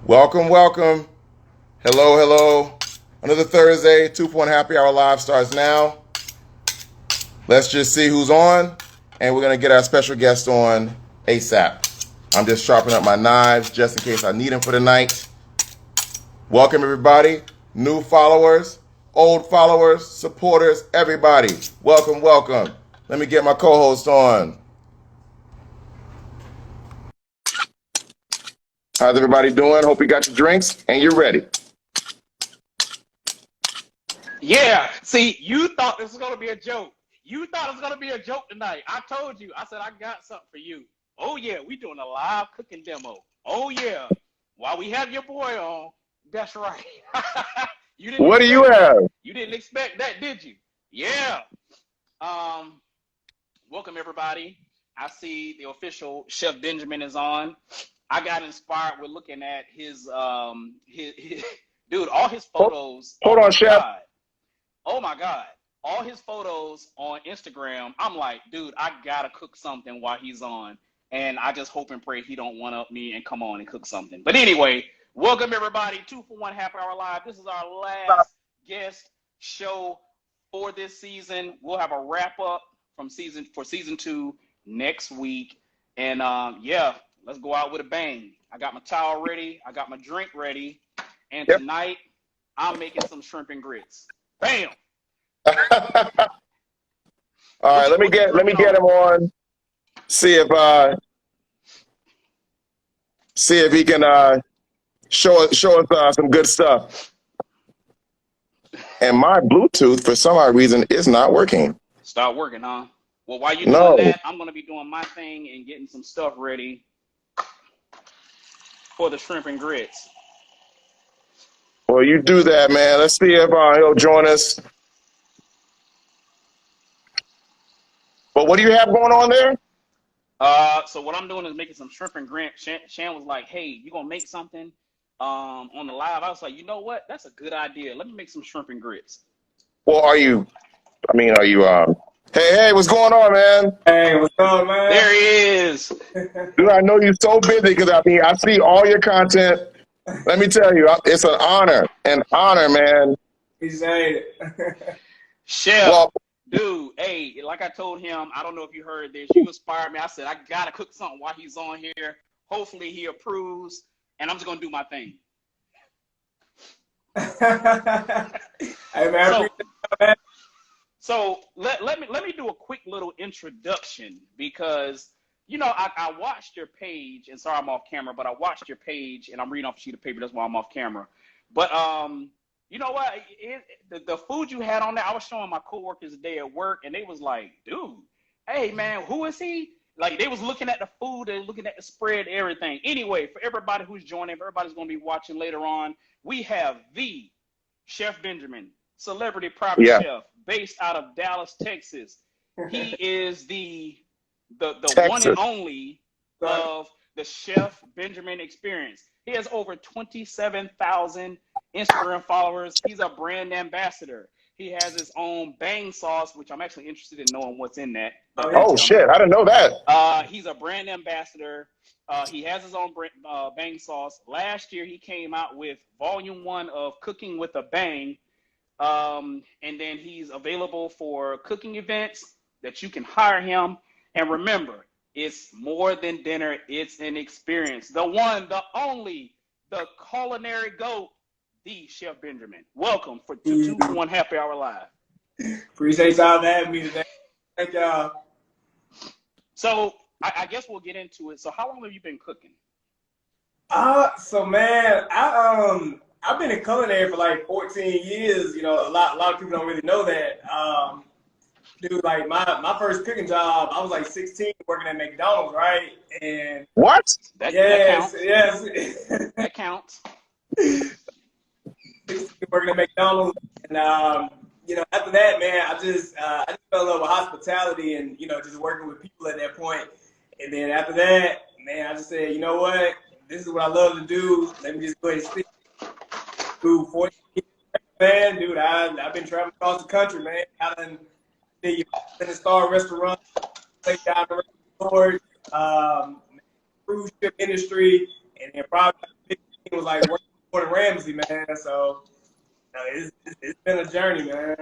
Welcome, welcome. Hello, hello. Another Thursday, 2-point Happy Hour Live starts now. Let's just see who's on, and we're going to get our special guest on ASAP. I'm just sharpening up my knives just in case I need them for the night. Welcome, everybody. New followers, old followers, supporters, everybody. Welcome, welcome. Let me get my co-host on. How's everybody doing? Hope you got your drinks and you're ready. Yeah, see, you thought this was gonna be a joke. You thought it was gonna be a joke tonight. I told you. I said I got something for you. Oh yeah, we doing a live cooking demo. Oh yeah, while we have your boy on. That's right. You didn't What do you expect that. have? You didn't expect that, did you? Yeah. Um. Welcome everybody. I see the official Chef Benjamin is on. I got inspired with looking at his dude, all his photos. Oh Hold on, my Chef. God. Oh my God. All his photos on Instagram, I'm like, dude, I gotta cook something while he's on. And I just hope and pray he don't one up me and come on and cook something. But anyway, welcome everybody. 2-for-1 Happy Hour Live. This is our last guest show for this season. We'll have a wrap up from season 2 next week. And yeah, let's go out with a bang. I got my towel ready, I got my drink ready, and Yep. tonight I'm making some shrimp and grits. Bam. All right, let me get him on. See if he can show us some good stuff. And my Bluetooth, for some odd reason, is not working. Start working, huh? Well, while you're No. doing that, I'm gonna be doing my thing and getting some stuff ready for the shrimp and grits. Well, you do that, man. Let's see if he'll join us. But what do you have going on there? So what I'm doing is making some shrimp and grits. Shan was like, "Hey, you gonna make something on the live?" I was like, "You know what? That's a good idea. Let me make some shrimp and grits." Well, are you Hey, what's going on, man? Hey, what's up, man? There he is. Dude, I know you're so busy because I see all your content. Let me tell you, it's an honor, man. Appreciate it. Chef, Well, dude, hey, like I told him, I don't know if you heard this. You inspired me. I said I gotta cook something while he's on here. Hopefully he approves, and I'm just gonna do my thing. Hey, man, So let me do a quick little introduction because I watched your page, and sorry I'm off camera, but I watched your page and I'm reading off a sheet of paper. That's why I'm off camera. But you know what? The food you had on there, I was showing my coworkers today at work, and they was like, "Dude, hey man, who is he?" Like they was looking at the food and looking at the spread, everything. Anyway, for everybody who's joining, if everybody's gonna be watching later on, we have the Chef Benjamin, celebrity private chef, based out of Dallas, Texas. He is the one and only of the Chef Benjamin experience. He has over 27,000 Instagram followers. He's a brand ambassador. He has his own bang sauce, which I'm actually interested in knowing what's in that. oh shit, I didn't know that. He's a brand ambassador. He has his own bang sauce. Last year, he came out with Volume 1 of Cooking with a Bang. And then he's available for cooking events that you can hire him. And remember, it's more than dinner. It's an experience. The one, the only, the culinary GOAT, the Chef Benjamin. Welcome to 2-for-1 Happy Hour Live. Appreciate y'all having me today. Thank y'all. So I guess we'll get into it. So how long have you been cooking? So man, I've been in culinary for like 14 years. You know, a lot of people don't really know that. Dude, like my first cooking job, I was like 16 working at McDonald's, right? And what? That yes, counts. yes. That counts. Working at McDonald's, and after that, man, I just fell in love with hospitality, and just working with people at that point. And then after that, man, I just said, you know what, this is what I love to do. Let me just go ahead and stick. Dude, 14 years, man, dude, I've been traveling across the country, man. I've been in a star restaurant, place down the resort, cruise ship industry, and then probably was like working for Gordon Ramsay, man. So it's been a journey, man.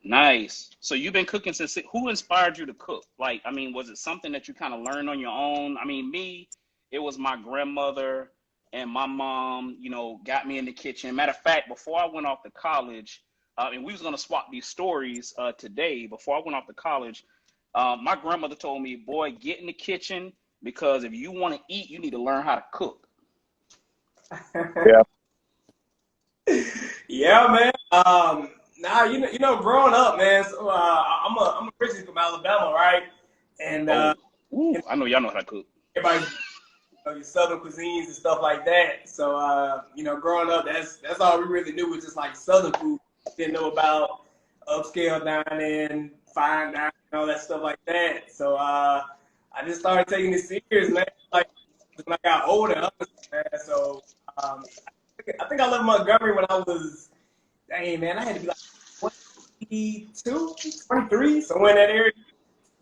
Nice. So you've been cooking since, who inspired you to cook? Like, I mean, was it something that you kind of learned on your own? I mean, me, it was my grandmother and my mom, you know, got me in the kitchen. Matter of fact, before I went off to college, and we was going to swap these stories today, before I went off to college, my grandmother told me, boy, get in the kitchen, because if you want to eat, you need to learn how to cook. Yeah. Yeah, man. Nah, you know, growing up, man. So I'm originally from Alabama, right? And Ooh, I know y'all know how to cook. everybody, your southern cuisines and stuff like that. So you know, growing up, that's all we really knew was just like southern food. Didn't know about upscale dining, fine dining, all that stuff like that. So I just started taking it serious, man. Like when I got older, honestly, man. So I think I left Montgomery when I was, dang man, I had to be like 22, 23, somewhere in that area.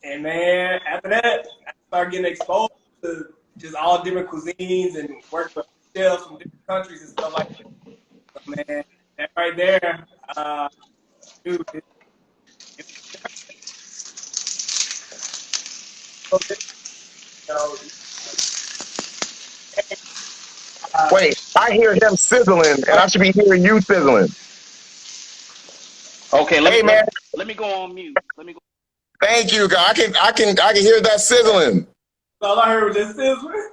And man, after that, I started getting exposed to just all different cuisines and work with chefs from different countries and stuff like that. So, man, that right there, dude. Wait, I hear him sizzling, and I should be hearing you sizzling. Okay, Hey, man, let me go on mute. Let me go. thank you, God. I can hear that sizzling. All I heard was just sizzling.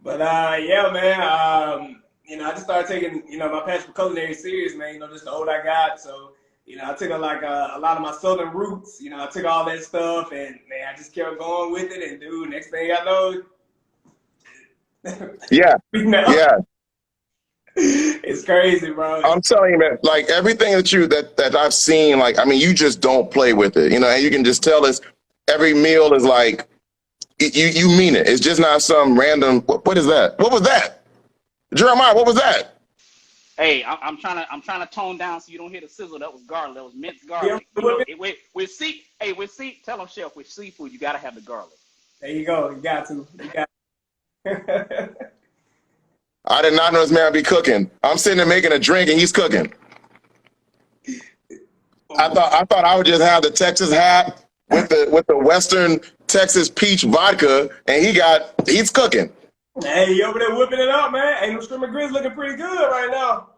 But yeah, man. You know, I just started taking, you know, my passion for culinary serious, man. You know, just the older I got, so you know, I took a lot of my southern roots. You know, I took all that stuff, and man, I just kept going with it. And dude, next thing I know, Yeah, yeah. It's crazy, bro. I'm telling you, man. Like everything that I've seen, like I mean, you just don't play with it, you know. And you can just tell us every meal is like you mean it. It's just not some random. What is that? What was that, Jeremiah? What was that? Hey, I'm trying to tone down so you don't hear the sizzle. That was garlic. That was minced garlic. Yeah, You know, tell them, chef, with seafood, you gotta have the garlic. There you go. You got to. You got to. I did not know this man would be cooking. I'm sitting there making a drink and he's cooking. I thought I would just have the Texas hat with the Western Texas peach vodka, and he's cooking. Hey, you over there whipping it up, man. Hey, them shrimp and grits looking pretty good right now.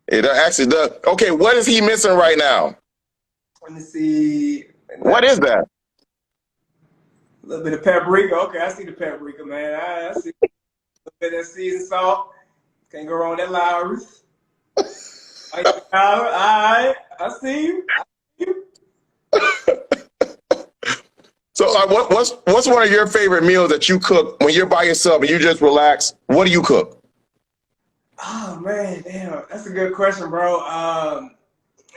It actually does. Okay, what is he missing right now? Let me see. What is that? A little bit of paprika. Okay, I see the paprika, man. I see a little bit of seasoned salt. Can't go wrong with that Lowry's. All right, I see you. So, what's one of your favorite meals that you cook when you're by yourself and you just relax? What do you cook? Oh man, damn, that's a good question, bro.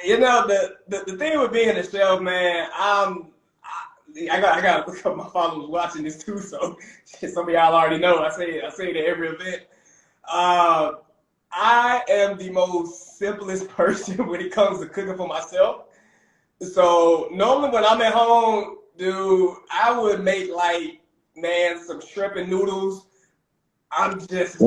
You know, the thing with being a chef, man, I got to look up my followers watching this too, so some of y'all already know. I say it at every event. I am the most simplest person when it comes to cooking for myself. So normally when I'm at home, dude, I would make like, man, some shrimp and noodles. I'm just,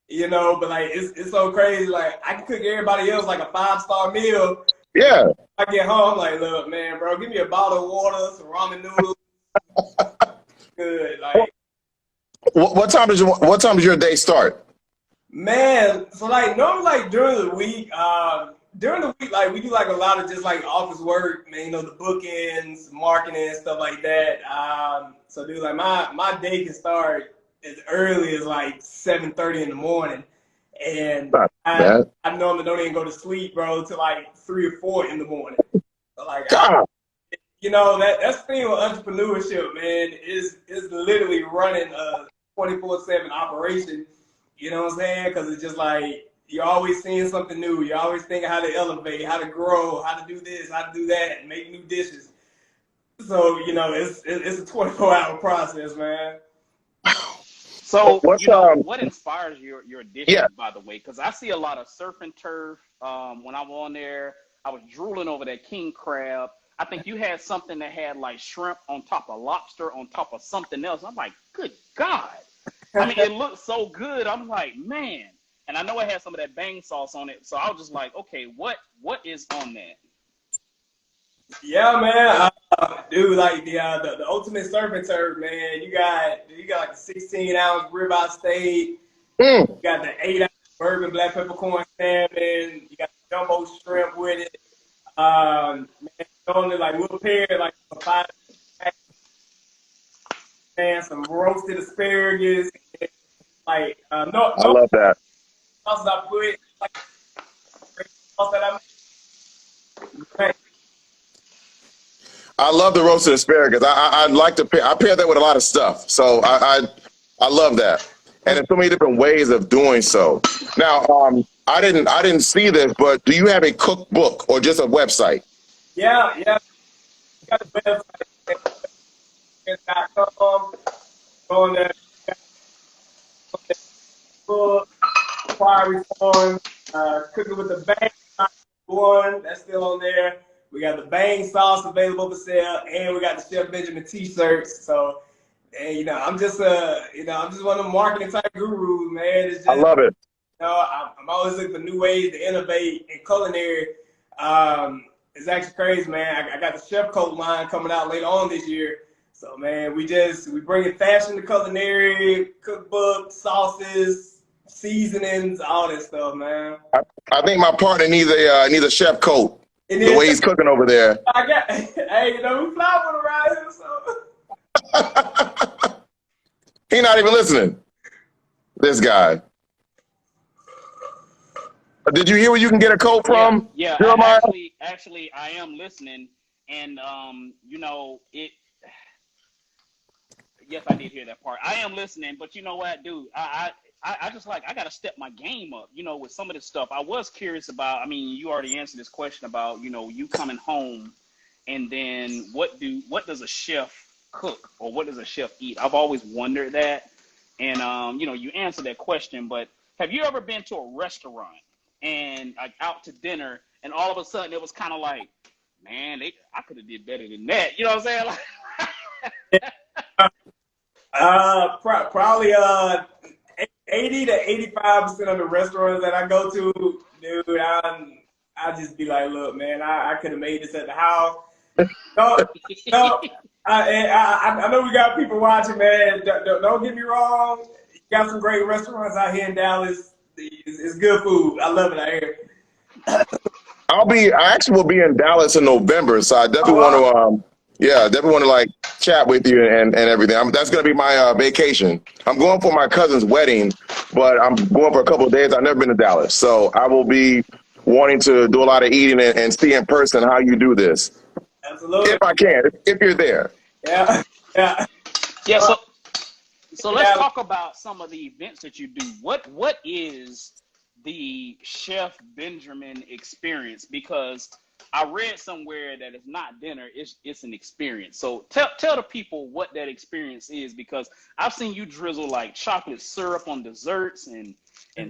you know, but like it's so crazy. Like I can cook everybody else like a 5-star meal. Yeah. I get home, I'm like, look, man, bro, give me a bottle of water, some ramen noodles. Good. Like, what time does your day start? man, so like normally like during the week, like we do like a lot of just like office work, man, you know, the bookends, marketing, stuff like that. So dude, like my day can start as early as like 7:30 in the morning. And I normally don't even go to sleep, bro, till like 3 or 4 in the morning. So like, you know, that's the thing with entrepreneurship, man, is literally running a 24/7 operation. You know what I'm saying? Because it's just like you're always seeing something new. You're always thinking how to elevate, how to grow, how to do this, how to do that, and make new dishes. So you know, it's a 24-hour process, man. So, you know, what inspires your dishes, by the way? Because I see a lot of surf and turf. When I'm on there, I was drooling over that king crab. I think you had something that had like shrimp on top of lobster on top of something else. I'm like, good God. I mean, it looked so good. I'm like, man. And I know it had some of that bang sauce on it. So I was just like, okay, what is on that? Yeah, man. Dude, like the ultimate surf and turf, man. You got like a 16-ounce ribeye steak. Mm. You got the 8-ounce bourbon black peppercorn salmon. You got the jumbo shrimp with it. Man, only like we'll pair like a 5 and some roasted asparagus. Like I love that. sauces I put like sauce that I make. I love the roasted asparagus. I like to I pair that with a lot of stuff. So I love that. And there's so many different ways of doing so. Now, I didn't see this, but do you have a cookbook or just a website? Yeah. You got the website .com. Go on there. Book, Fire Reform, Cooking with the Bang one, that's still on there. We got the Bang sauce available for sale, and we got the Chef Benjamin t-shirts. So, and, I'm just I'm just one of the marketing type gurus, man. It's I just, love it. I'm always looking for new ways to innovate in culinary. It's actually crazy, man. I got the chef coat line coming out later on this year. So, man, we bring in fashion to culinary, cookbook, sauces, seasonings, all that stuff, man. I think my partner needs a chef coat. And The then way he's cooking over there. hey, we fly one around here, so. He's not even listening. This guy. Did you hear where you can get a coat from? Yeah, Jeremiah? actually, I am listening, and it. Yes, I did hear that part. I am listening, but you know what, dude? I just I got to step my game up, with some of this stuff. I was curious about, I mean, you already answered this question about, you coming home and then what does a chef cook or what does a chef eat? I've always wondered that. And, you answered that question, but have you ever been to a restaurant and out to dinner and all of a sudden it was kind of like, man, I could have did better than that. You know what I'm saying? Probably 80 to 85% of the restaurants that I go to, dude, I just be like, look, man, I could have made this at the house. No, I know we got people watching, man. Don't get me wrong. You got some great restaurants out here in Dallas. It's good food. I love it out here. I actually will be in Dallas in November, so I definitely want to chat with you and everything. That's going to be my vacation. I'm going for my cousin's wedding, but I'm going for a couple of days. I've never been to Dallas, so I will be wanting to do a lot of eating and see in person how you do this. Absolutely. If I can, if you're there. Yeah. So let's talk about some of the events that you do. What is the Chef Benjamin experience? Because I read somewhere that it's not dinner, it's an experience. So tell the people what that experience is, because I've seen you drizzle like chocolate syrup on desserts and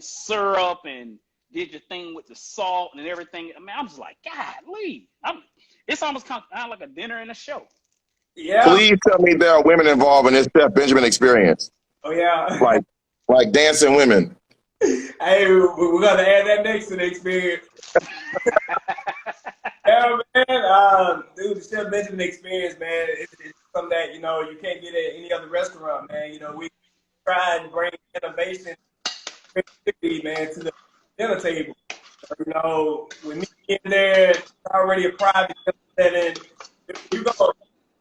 syrup and did your thing with the salt and everything. I mean, I'm just like, golly, it's almost kind of like a dinner and a show. Yeah. Please tell me there are women involved in this Chef Benjamin experience. Oh yeah. Like dancing women. Hey, we're gonna add that next to the experience. Yeah, man. Dude, the Chef Benjamin experience, man, it's something that you can't get at any other restaurant, man. We try and bring innovation, creativity, man, to the dinner table. So, with me in there, it's already a private setting. You go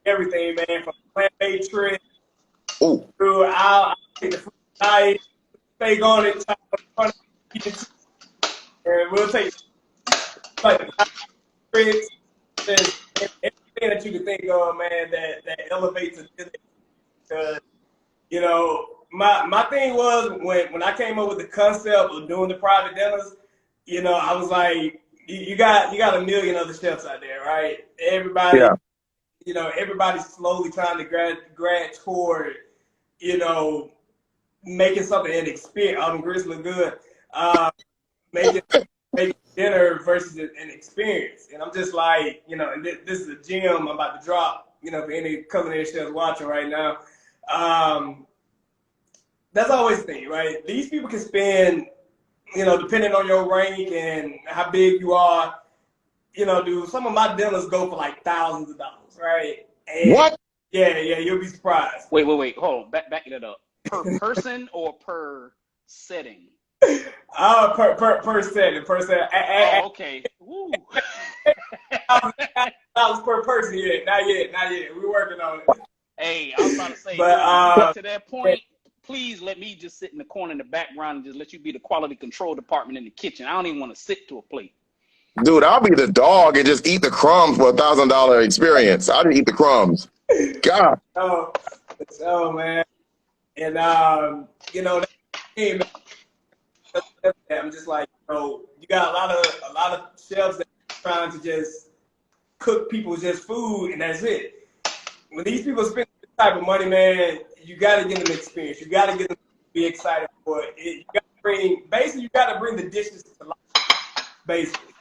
everything, man, from plant-based trips to I'll take the fruit diet, steak on it, and we'll take like tricks, everything that you can think of, man, that elevates a dinner. Because my thing was when I came up with the concept of doing the private dinners, I was like, you got a million other chefs out there, right? Everybody, everybody's slowly trying to grad toward, making something an experience. Grits look good. Making dinner versus an experience. And I'm just like, you know, and this is a gem I'm about to drop, you know, for any culinary chefs watching right now. That's always the thing, right? These people can spend, you know, depending on your rank and how big you are, you know, dude, some of my dinners go for like thousands of dollars, right? And What? yeah, you'll be surprised. Wait, hold on, back it up. Per person or per setting? Per setting. Oh, okay. Woo. Dollars per person yet. Not yet. We're working on it. Hey, I was about to say, But, dude, if you get to that point, please let me just sit in the corner in the background and just let you be the quality control department in the kitchen. I don't even want to sit to a plate. Dude, I'll be the dog and just eat the crumbs for $1,000 experience. I'll just eat the crumbs. God. Oh man. And you know, I'm just like, you know, you got a lot of chefs that are trying to just cook people just food and that's it. When these people spend this type of money, man, you got to get them experience. You got to get them to be excited for it. You got to bring the dishes to life, basically.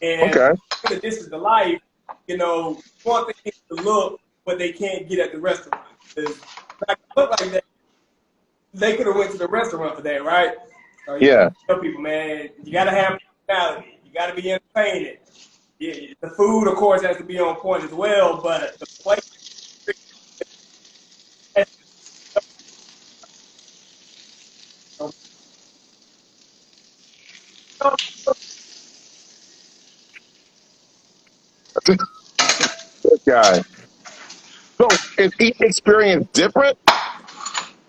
And Okay. the dishes to life, you know, one thing is to look what they can't get at the restaurant. Because like look like that, they could have went to the restaurant for that, right? So Yeah. tell people, man, you got to have personality. You got to be entertaining. Yeah, the food, of course, has to be on point as well, but the place. This guy. So is each experience different?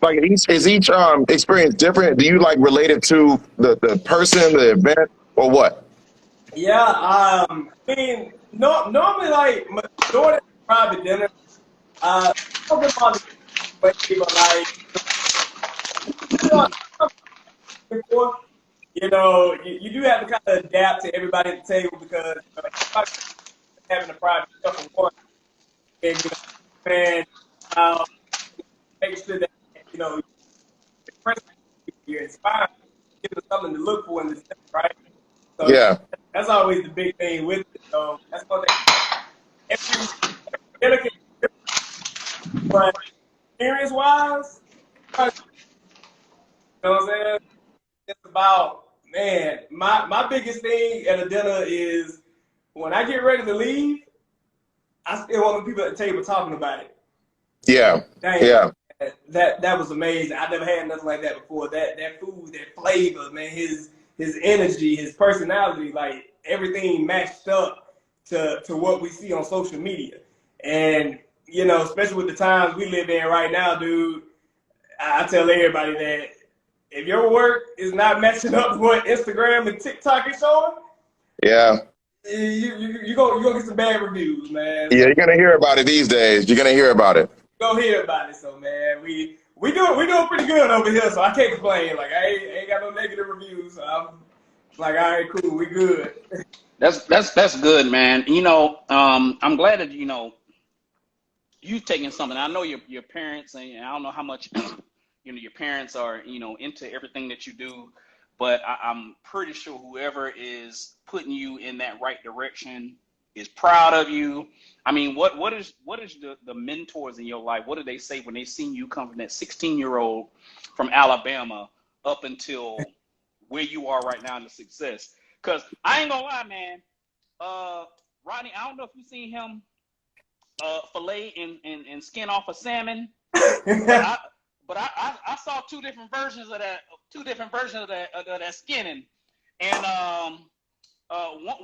Like is each experience different? Do you like relate it to the person, the event, or what? Yeah, I mean, no, normally like majority of private dinner, talking about the way people like before, you know, you do have to kind of adapt to everybody at the table because you know, everybody having a private stuff for one, and you know, man, make sure that you know you're inspired, give them something to look for in this, right? So Yeah. that's always the big thing with it. So that's one thing. Every delicate, but experience wise, you know what I'm saying? It's about man. My biggest thing at a dinner is when I get ready to leave, I still want the people at the table talking about it. Yeah. Dang, Yeah. that was amazing. I never had nothing like that before. That food, that flavor, man, his energy, his personality, like everything matched up to what we see on social media. And you know, especially with the times we live in right now, dude, I tell everybody that if your work is not matching up with what Instagram and TikTok is showing, Yeah. you gonna get some bad reviews, man. Yeah. So You're gonna hear about it these days. You're gonna hear about it. go hear about it. So man, we doing pretty good over here. So I can't complain. Like I ain't got no negative reviews. So I'm like, all right, cool, we good. That's good, man. You know, I'm glad that you've taken something. I know your parents, and I don't know how much your parents are into everything that you do, but I'm pretty sure whoever is putting you in that right direction is proud of you. I mean, what is the mentors in your life? What do they say when they seen you come from that 16-year-old from Alabama up until where you are right now in the success? Because I ain't gonna lie, man. Rodney, I don't know if you've seen him fillet and skin off a salmon, but I saw two different versions of that skinning, and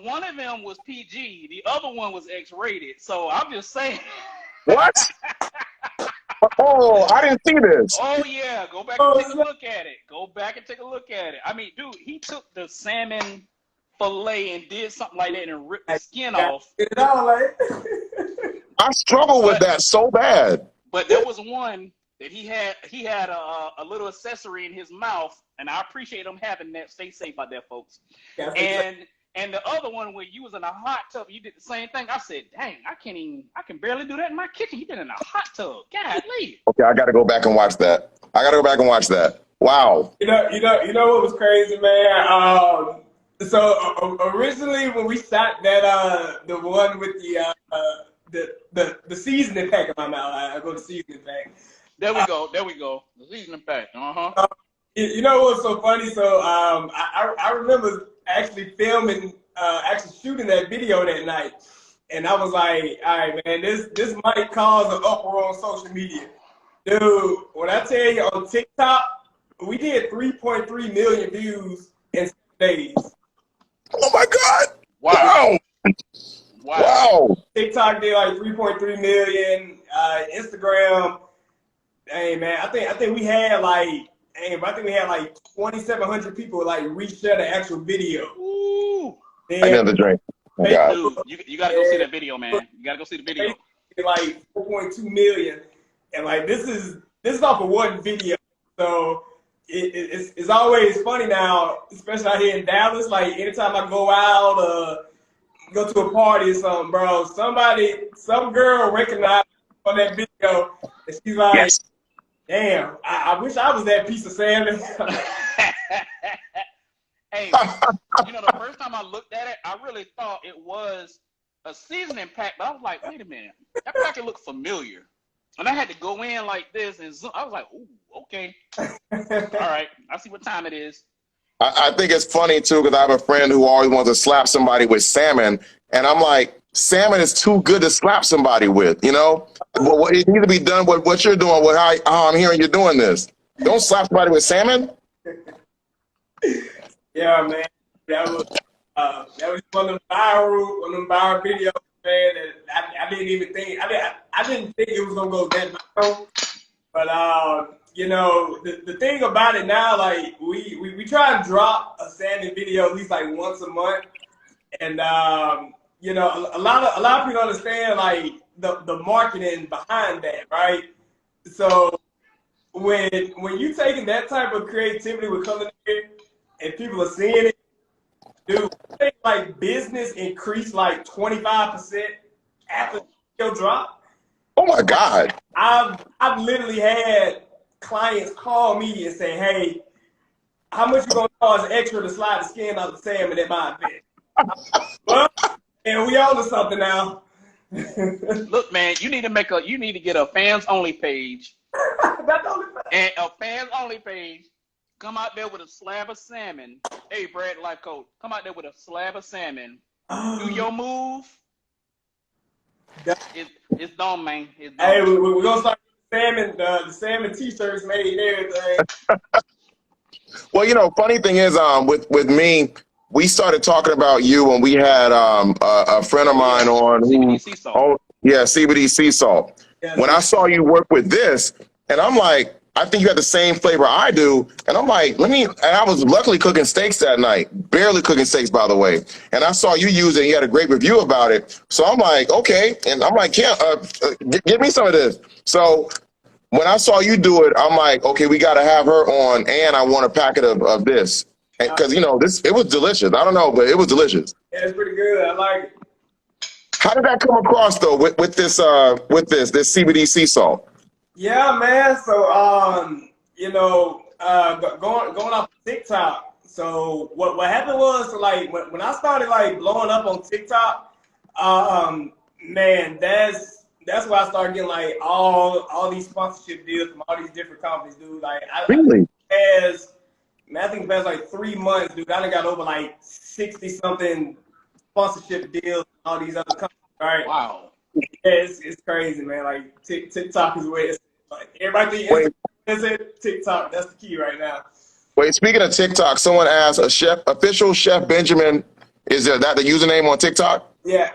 one of them was PG, the other one was X-rated. So I'm just saying. What? Oh, I didn't see this. Oh yeah, go back and take a look at it. Go back and take a look at it. I mean, dude, he took the salmon fillet and did something like that and ripped the skin off. It all like. I struggle with that so bad. But there was one that he had a little accessory in his mouth, and I appreciate him having that. Stay safe out there, folks. Yeah, and the other one where you was in a hot tub, you did the same thing. I said, dang, I can barely do that in my kitchen. You did it in a hot tub. Golly. Okay, I got to go back and watch that. Wow. you know what was crazy, man? So originally when we shot that the one with the seasoning pack in my mouth, I go to seasoning pack. There we go. There we go. The seasoning pack. You know what's so funny? So I remember actually filming, actually shooting that video that night, and I was like, all right, man, this might cause an uproar on social media, dude. When I tell you on TikTok, we did 3.3 million views in 7 days. Oh my God! Wow. Wow! TikTok did like 3.3 million. Instagram, hey man, I think we had like, I think we had like 2,700 people like reshare the actual video. Ooh. I got the drink. Oh God. Dude, you gotta go see that video, man. You gotta go see the video. Like 4.2 million, and like this is off of one video, so it's always funny now, especially out here in Dallas. Like anytime I go out, go to a party or something, bro, some girl recognized on that video, and she's like, Yes. damn, I wish I was that piece of salmon. Hey, you know, the first time I looked at it, I really thought it was a seasoning pack, but I was like, wait a minute, that packet looked familiar. And I had to go in like this and zoom. I was like, ooh, okay. All right, I see what time it is. I think it's funny too because I have a friend who always wants to slap somebody with salmon, and I'm like, salmon is too good to slap somebody with, you know. Well, it needs to be done with what you're doing. With how I'm hearing you're doing this. Don't slap somebody with salmon. Yeah, man, that was one of them viral videos, man. That I didn't even think I didn't think it was gonna go that viral. But you know, the thing about it now, like we try and drop a salmon video at least like once a month, and you know, a lot of people understand like the marketing behind that, right? So when you taking that type of creativity with culinary and people are seeing it, dude, I think like business increased like 25% after the video drop. Oh my God! I've literally had clients call me and say, hey, how much you gonna charge extra to slide the skin out the salmon in my event? Well, and we on to something now. Look, man, you need to get a fans only page. That's only And a fans only page. Come out there with a slab of salmon. Hey, Brad, life coach, come out there with a slab of salmon. Do your move. It's done, man. It's done. Hey, we're gonna start the salmon t-shirts made and everything. Well, you know, funny thing is, with me, we started talking about you when we had a friend of mine on. CBD sea salt. Oh, yeah, CBD sea salt. Yes. When I saw you work with this, and I'm like, I think you had the same flavor I do, and I'm like, and I was luckily cooking steaks that night, barely cooking steaks, by the way, and I saw you use it, and you had a great review about it, so I'm like, okay, and I'm like, give me some of this. So when I saw you do it, I'm like, okay, we got to have her on, and I want a packet of this, because you know it was delicious. I don't know, but it was delicious. Yeah, it's pretty good. I like it. How did that come across though with this CBD sea salt? Yeah, man. So you know, going off TikTok. So what happened was, so, like when I started like blowing up on TikTok, man, that's where I started getting like all these sponsorship deals from all these different companies, dude. Like Really? I think the past like 3 months, dude, I done got over like 60 something sponsorship deals with all these other companies, right? Wow. Yeah, it's crazy, man. Like TikTok is where it's like everybody is it. TikTok, that's the key right now. Wait, speaking of TikTok, someone asked official Chef Benjamin, is that the username on TikTok? Yeah.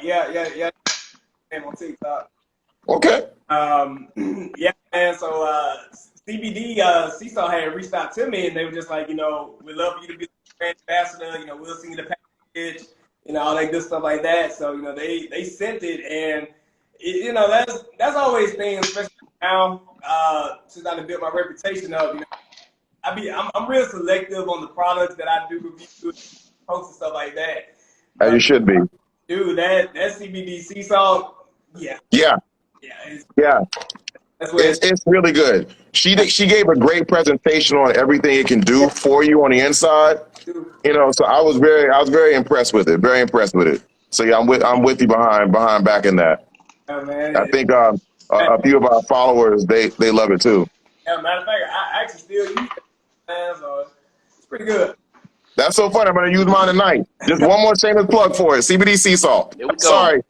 Name on TikTok. Okay. Yeah, man. So CBD sea salt had reached out to me, and they were just like, you know, we'd love for you to be the brand ambassador. You know, we'll send you the package, you know, all that good stuff like that. So you know, they sent it, and you know, that's always things, especially now since I've built my reputation up. You know, I'm real selective on the products that I do review, posts and stuff like that. As you should be. Dude, that CBD sea salt, yeah. Yeah. Yeah. That's what It's really good. She gave a great presentation on everything it can do for you on the inside. You know, so I was very impressed with it. Very impressed with it. So yeah, I'm with you behind backing that. I man. think a few of our followers they love it too. Yeah, matter of fact, I actually still use it, man, so it's pretty good. That's so funny. I'm gonna use mine tonight. Just one more shameless plug for it. CBD sea salt. There we go. Sorry.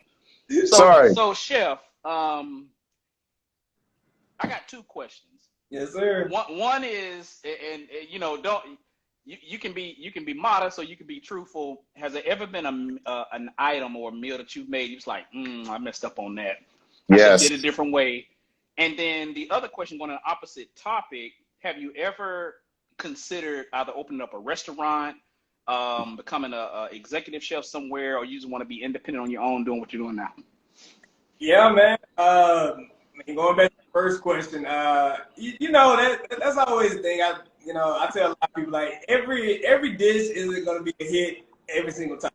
So, Sorry. so Chef, I got two questions. Yes, sir. One is, and you know, you can be modest or you can be truthful. Has there ever been an item or a meal that you've made? You was like, I messed up on that. I should have Yes. did it a different way. And then the other question, going on an opposite topic, have you ever considered either opening up a restaurant, becoming a executive chef somewhere, or you just want to be independent on your own, doing what you're doing now? Yeah, man. Going back to the first question, you know that's always the thing. I tell a lot of people, like, every dish isn't gonna be a hit every single time.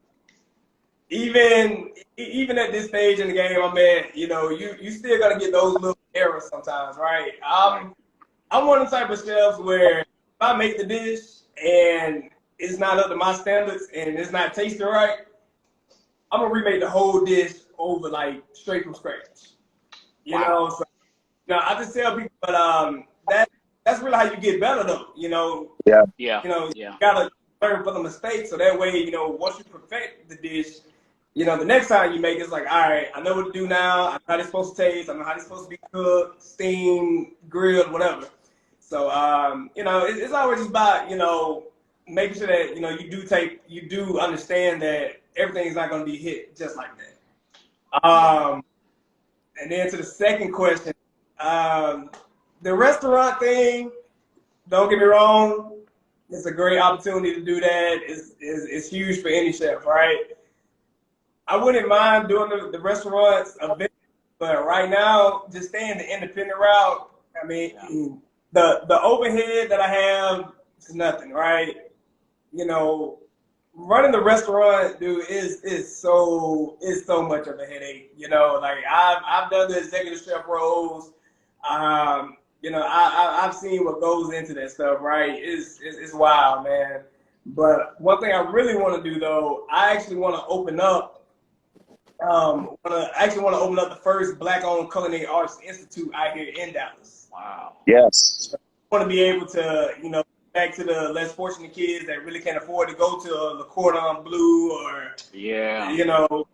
Even at this stage in the game I'm at, you know, you still gotta get those little errors sometimes, right? I'm one of the type of chefs where if I make the dish and it's not up to my standards and it's not tasting right, I'm gonna remake the whole dish over, like, straight from scratch. You know, so I just tell people, but that's really how you get better, though. You know, Yeah. Yeah. You know, Yeah. you gotta learn from the mistakes, so that way, you know, once you perfect the dish, you know, the next time you make it, it's like, all right, I know what to do now. I know how it's supposed to taste. I know how it's supposed to be cooked, steamed, grilled, whatever. So, you know, it's always just about, you know, making sure that, you know, you do understand that everything's not going to be hit just like that. And then to the second question, the restaurant thing, don't get me wrong, it's a great opportunity to do that. It's huge for any chef, right? I wouldn't mind doing the restaurants a bit, but right now, just staying the independent route. I mean, the overhead that I have is nothing, right? You know, running the restaurant, dude, is so much of a headache. You know, like I've done the executive chef roles. You know, I've seen what goes into that stuff, right? It's wild, man. But one thing I really want to do, though, I actually want to open up. Want to open up the first Black-owned culinary arts institute out here in Dallas. Wow. Yes. I want to be able to, you know, back to the less fortunate kids that really can't afford to go to a Le Cordon Bleu or, you know,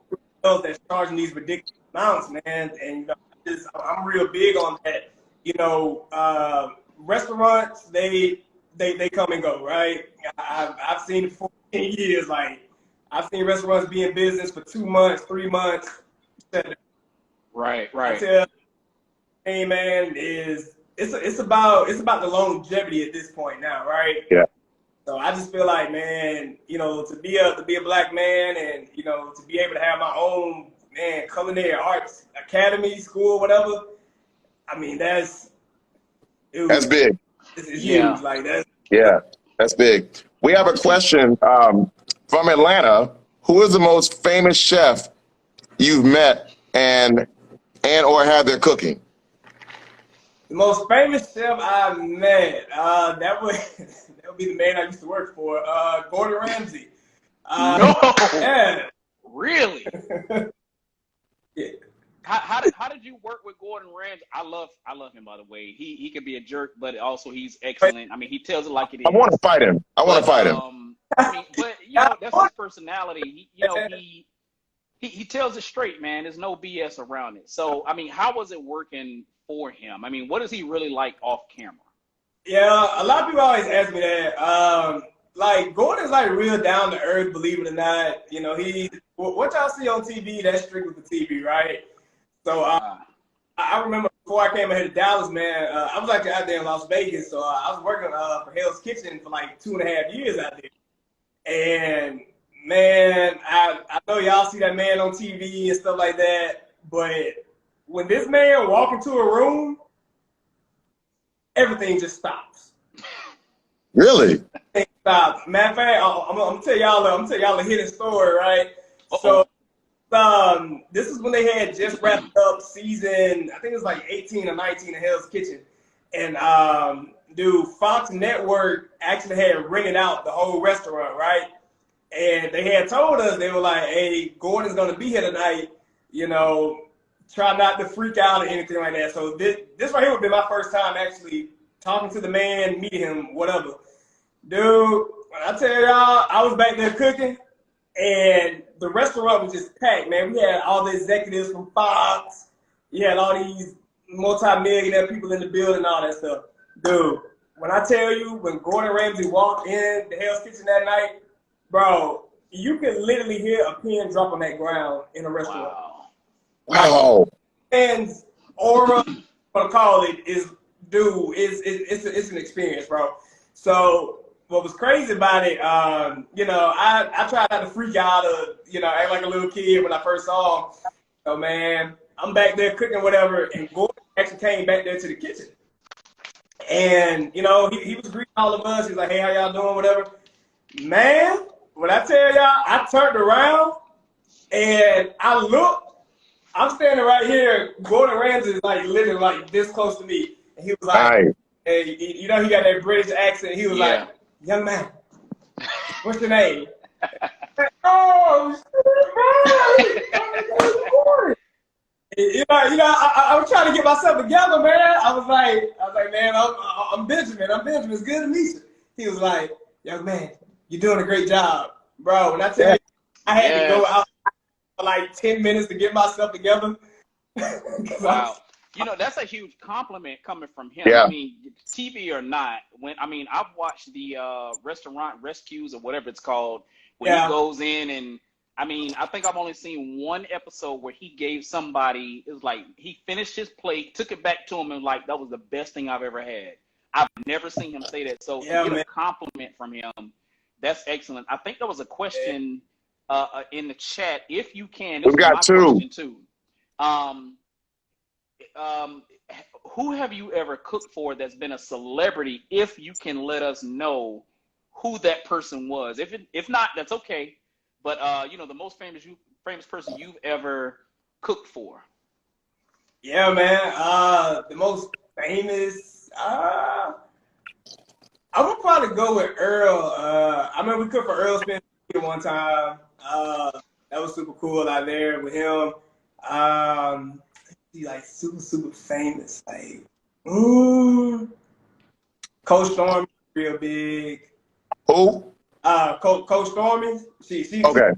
that's charging these ridiculous amounts, man. And, you know, I'm real big on that. You know, restaurants, they come and go, right? I've seen it for 10 years. Like, I've seen restaurants be in business for 2 months, 3 months. Right. I tell, hey, man, it's about the longevity at this point now, right? Yeah. So I just feel like, man, you know, to be a Black man and, you know, to be able to have my own, man, culinary arts academy, school, whatever. I mean, that's big. It's huge, like that. Yeah, that's big. We have a question from Atlanta. Who is the most famous chef you've met and or had their cooking? The most famous chef I met, that would be the man I used to work for, Gordon Ramsay. No. Yeah. Really? Yeah. How did you work with Gordon Ramsay? I love him, by the way. He can be a jerk, but also he's excellent. I mean, he tells it like it is. I want to fight him. I mean, but you know, that's his personality. He tells it straight, man. There's no BS around it. So, I mean, how was it working for him? I mean, what is he really like off camera? Yeah, a lot of people always ask me that. Like, Gordon's like real down to earth, believe it or not. You know, what y'all see on TV, that's strictly for TV, right? So I remember before I came here to Dallas, man, I was actually out there in Las Vegas. So I was working for Hell's Kitchen for like 2.5 years out there. And man, I know y'all see that man on TV and stuff like that. But when this man walk into a room, everything just stops. Really? Everything stops. Matter of fact, I'm gonna tell y'all a hidden story, right? So This is when they had just wrapped up season, I think it was like 18 or 19 of Hell's Kitchen. And dude, Fox Network actually had rented out the whole restaurant, right? And they had told us, they were like, hey, Gordon's gonna be here tonight, you know, try not to freak out or anything like that. So this right here would be my first time actually talking to the man, meeting him, whatever. Dude, when I tell y'all, I was back there cooking, and the restaurant was just packed, man. We had all the executives from Fox. You had all these multi-millionaire people in the building and all that stuff. Dude, when I tell you, when Gordon Ramsay walked in the Hell's Kitchen that night, bro, you can literally hear a pin drop on that ground in a restaurant. Wow. And aura, what I call it, is, dude, it's an experience, bro. So what was crazy about it, you know, I tried not to freak out or, you know, act like a little kid when I first saw him. So, man, I'm back there cooking whatever, and Gordon actually came back there to the kitchen. And, you know, he was greeting all of us. He was like, hey, how y'all doing, whatever. Man, when I tell y'all, I turned around, and I looked. I'm standing right here. Gordon Ramsay is like literally like this close to me. And he was like, hey, you know, he got that British accent. He was like, young man, what's your name? Oh, shit, you know, I was trying to get myself together, man. I was like, man, I'm Benjamin. I'm Benjamin. It's good to meet you. He was like, young man, you're doing a great job, bro. When I tell you, I had to go out for like 10 minutes to get myself together. Wow. You know, that's a huge compliment coming from him. Yeah. I mean, TV or not, I've watched the Restaurant Rescues or whatever it's called, when he goes in and, I mean, I think I've only seen one episode where he gave somebody, it was like, he finished his plate, took it back to him, and like, that was the best thing I've ever had. I've never seen him say that. So to get a compliment from him, that's excellent. I think there was a question in the chat, if you can. We've got two. Question too. Who have you ever cooked for that's been a celebrity? If you can let us know who that person was. If not, that's okay. But you know, the most famous person you've ever cooked for. Yeah, man. The most famous. I would probably go with Earl. I remember we cooked for Earl Spencer one time. That was super cool out there with him. He like super famous. Like, Coach Stormy, real big. Who? Coach Stormy. She Okay.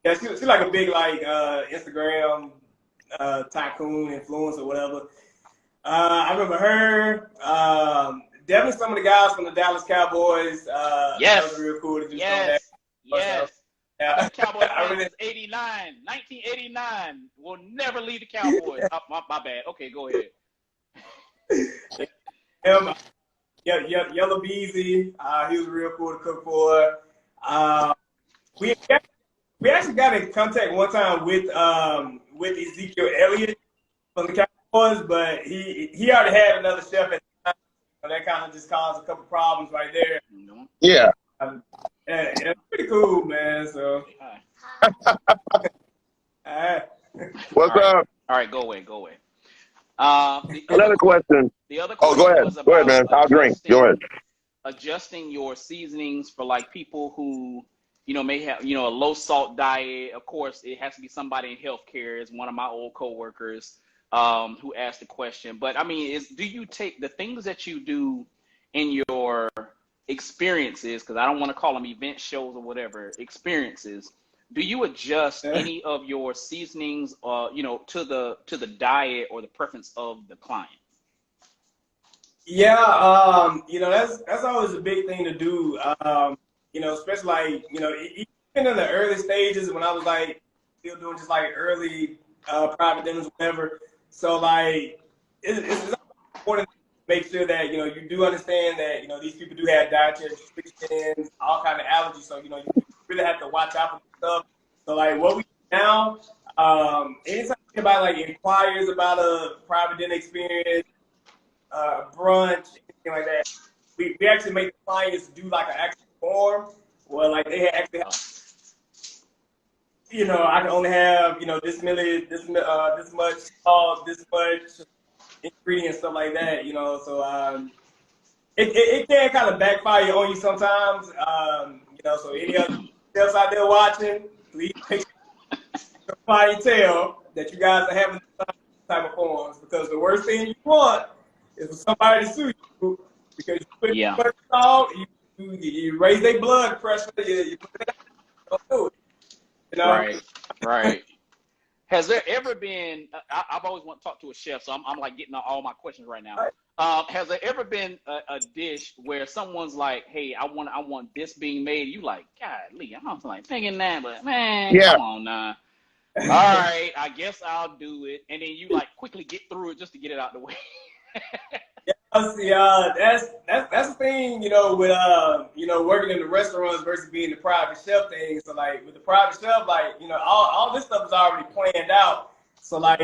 She's like a big like Instagram tycoon influencer or whatever. I remember her. Definitely some of the guys from the Dallas Cowboys. That was real cool to do some of that. Yes. Yeah. Cowboys fans 1989. Will never leave the Cowboys. My bad. Okay, go ahead. Yellow Beezy. He was real cool to cook for. We actually got in contact one time with Ezekiel Elliott from the Cowboys, but he already had another chef at the time, so that kind of just caused a couple problems right there. Yeah. Yeah, pretty cool, man. So, What's up? All right, go away. Another question. The other question go ahead. was about Go ahead, man. I'll drink. Go ahead. Adjusting your seasonings for like people who, you know, may have, you know, a low salt diet. Of course, it has to be somebody in healthcare. It's one of my old coworkers who asked the question. But I mean, do you take the things that you do in your experiences, because I don't want to call them event shows or whatever, experiences, do you adjust any of your seasonings you know, to the diet or the preference of the client? Yeah, you know, that's always a big thing to do. You know, especially like, you know, even in the early stages when I was like still doing just like early private dinners, whatever. So like it's important to make sure that, you know, you do understand that, you know, these people do have dietary restrictions, all kind of allergies. So, you know, you really have to watch out for stuff. So like what we do now, anytime anybody like inquires about a private dinner experience, brunch, anything like that, we actually make the clients do like an actual form where like they actually have, you know, I can only have, you know, this much salt, this much ingredients, stuff like that, you know. So it can kind of backfire on you sometimes. You know, so any other chefs out there watching, please make sure somebody tell that you guys are having this type of forms, because the worst thing you want is for somebody to sue you because you put too much salt, you raise their blood pressure, you put it out, don't do it. You know? Right. Has there ever been? I've always want to talk to a chef, so I'm like getting all my questions right now. Has there ever been a dish where someone's like, "Hey, I want this being made"? You like, "Golly, I'm like thinking that, but man, come on now." All right, I guess I'll do it, and then you like quickly get through it just to get it out the way. See, that's the thing, you know, with you know, working in the restaurants versus being the private chef thing. So like with the private chef, like, you know, all this stuff is already planned out. So like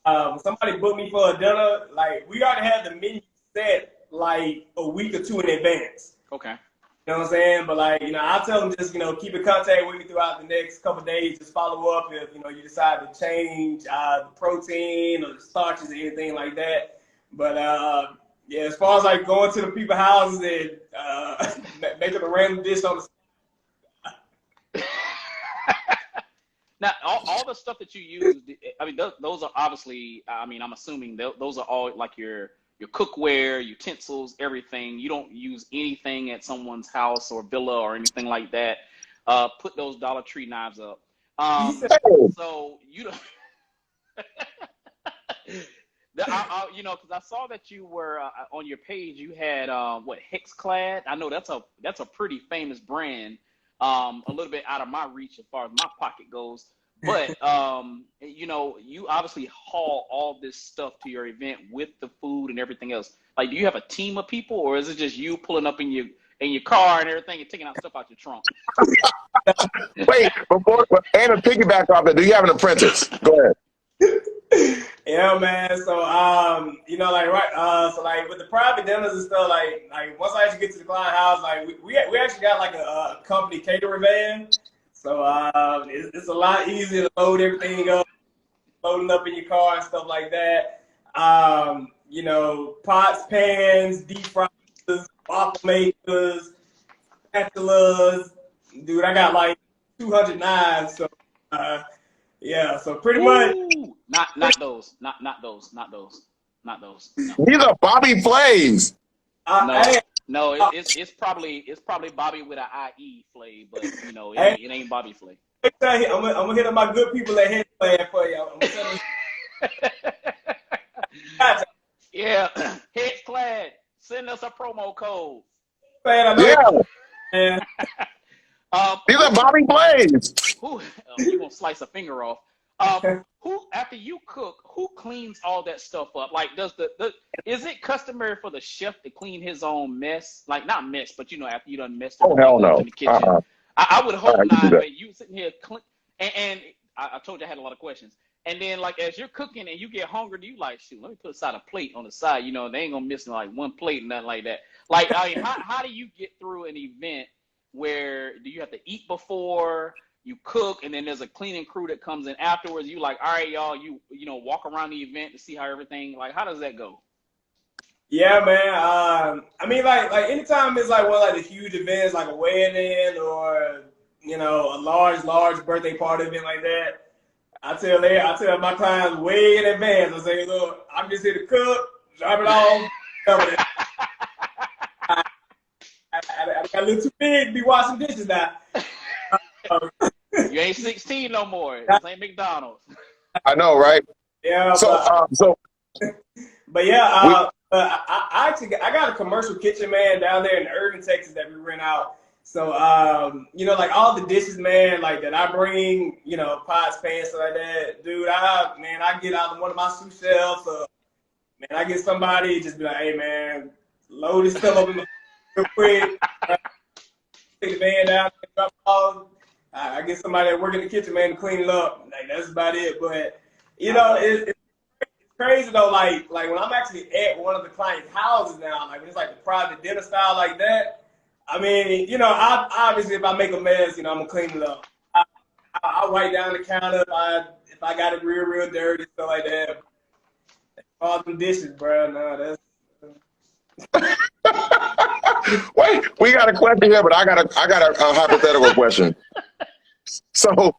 when somebody booked me for a dinner, like we already had the menu set like a week or two in advance. Okay. You know what I'm saying? But like, you know, I tell them just, you know, keep in contact with me throughout the next couple of days. Just follow up if, you know, you decide to change the protein or the starches or anything like that. But yeah, as far as like going to the people's houses and making a random dish on the Now, all the stuff that you use, I mean, those are obviously, I mean, I'm assuming those are all like your cookware, utensils, everything. You don't use anything at someone's house or villa or anything like that. Put those Dollar Tree knives up. So you don't. You know, because I saw that you were on your page. You had what, Hexclad? I know that's a pretty famous brand. A little bit out of my reach as far as my pocket goes. But you know, you obviously haul all this stuff to your event with the food and everything else. Like, do you have a team of people, or is it just you pulling up in your car and everything and taking out stuff out your trunk? Wait, and a piggyback off that, do you have an apprentice? Go ahead. Yeah, man. So, you know, like, so like with the private dinners and stuff, like once I actually get to the client house, like we actually got like a company catering van. So, it's a lot easier to load everything up, loading up in your car and stuff like that. You know, pots, pans, deep fryers, waffle makers, spatulas. Dude, I got like 200 knives. So, yeah, so pretty much. Not those. No. These are Bobby Flays. No, it's probably Bobby with an IE Flay, but you know, it ain't Bobby Flay. I'm gonna hit up my good people at Head Plan for you. I'm gonna yeah, Hexclad, send us a promo code. Yeah. These are Bobby Flays. You gonna slice a finger off? Who, after you cook, who cleans all that stuff up? Like, is it customary for the chef to clean his own mess? Like, not mess, but you know, after you done messed Oh, hell no. in the kitchen. I would hope not, but you sitting here and I told you I had a lot of questions. And then, like, as you're cooking and you get hungry, you like, shoot, let me put aside a plate on the side. You know, they ain't gonna miss like one plate and nothing like that. Like, I mean, how do you get through an event where do you have to eat before you cook, and then there's a cleaning crew that comes in afterwards? You like, all right, y'all, you know, walk around the event to see how everything, like, how does that go? Yeah, man. I mean, like anytime it's like one of like the huge events, like a wedding or, you know, a large birthday party event like that, I tell my clients way in advance. I say, look, I'm just here to cook, drop it off. I got a little too big to be washing dishes now. You ain't 16 no more. This ain't McDonald's. I know, right? Yeah. But yeah, I got a commercial kitchen, man, down there in Irving, Texas, that we rent out. So, you know, like all the dishes, man, like that I bring, you know, pots, pans, stuff like that. Dude, I get out of one of my sous chefs. Man, I get somebody just be like, hey, man, load this stuff up in the real quick. Take the van down, drop it off. I get somebody that work in the kitchen, man, to clean it up. Like, that's about it. But, you know, it's crazy, though. Like when I'm actually at one of the clients' houses now, like when it's like the private dinner style like that, I mean, you know, obviously if I make a mess, you know, I'm going to clean it up. I I wipe down the counter if I got it real dirty, stuff like that. All them dishes, bro. No, that's. Wait, we got a question here, but I got a hypothetical question. So,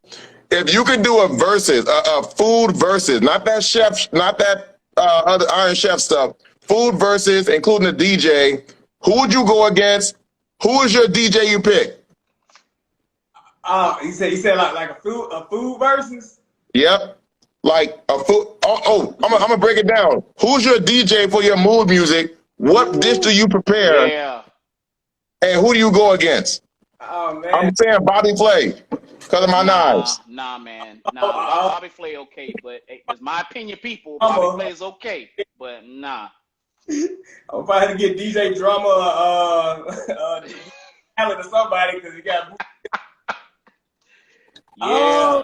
if you could do a versus, a food versus, not that chef, not that other Iron Chef stuff, food versus, including the DJ, who would you go against? Who is your DJ you pick? He said like a food versus. Yep, like a food. I'm gonna break it down. Who's your DJ for your mood music? What dish do you prepare? Yeah. And who do you go against? Oh man, I'm saying Bobby Flay because of my knives. Nah, man. Nah, Bobby Flay okay, but it's my opinion, people. Bobby Flay is okay, but nah. I'm probably to get DJ Drama talent to somebody because he got. Yeah.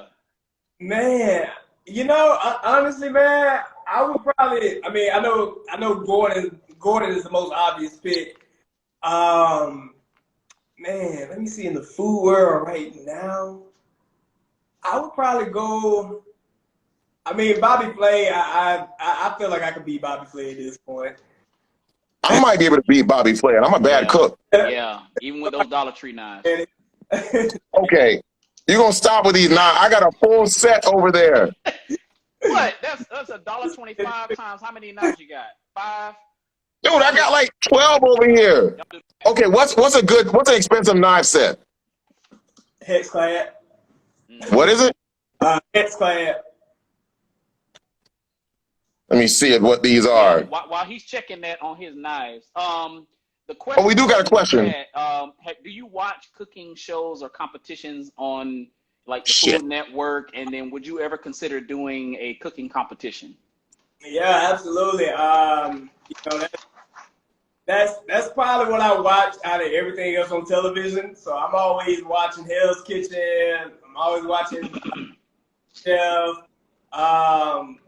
Man, you know, honestly, man, I would probably. I mean, I know Gordon is the most obvious pick. Man, let me see in the food world right now. I would probably go. I mean, Bobby Flay. I feel like I could beat Bobby Flay at this point. I might be able to beat Bobby Flay, and I'm a bad cook. Yeah, even with those Dollar Tree knives. Okay, you're gonna stop with these knives. I got a full set over there. What? That's $1.25 times how many knives you got? 5? Dude, I got like 12 over here. Okay, what's an expensive knife set? Hex clad. What is it? Hex clad. Let me see what these are. While he's checking that on his knives, the question. Oh, we do got a question. Do you watch cooking shows or competitions on like the Food Network? And then would you ever consider doing a cooking competition? Yeah, absolutely. You know, that's probably what I watch out of everything else on television. So I'm always watching Hell's Kitchen. I'm always watching Chef,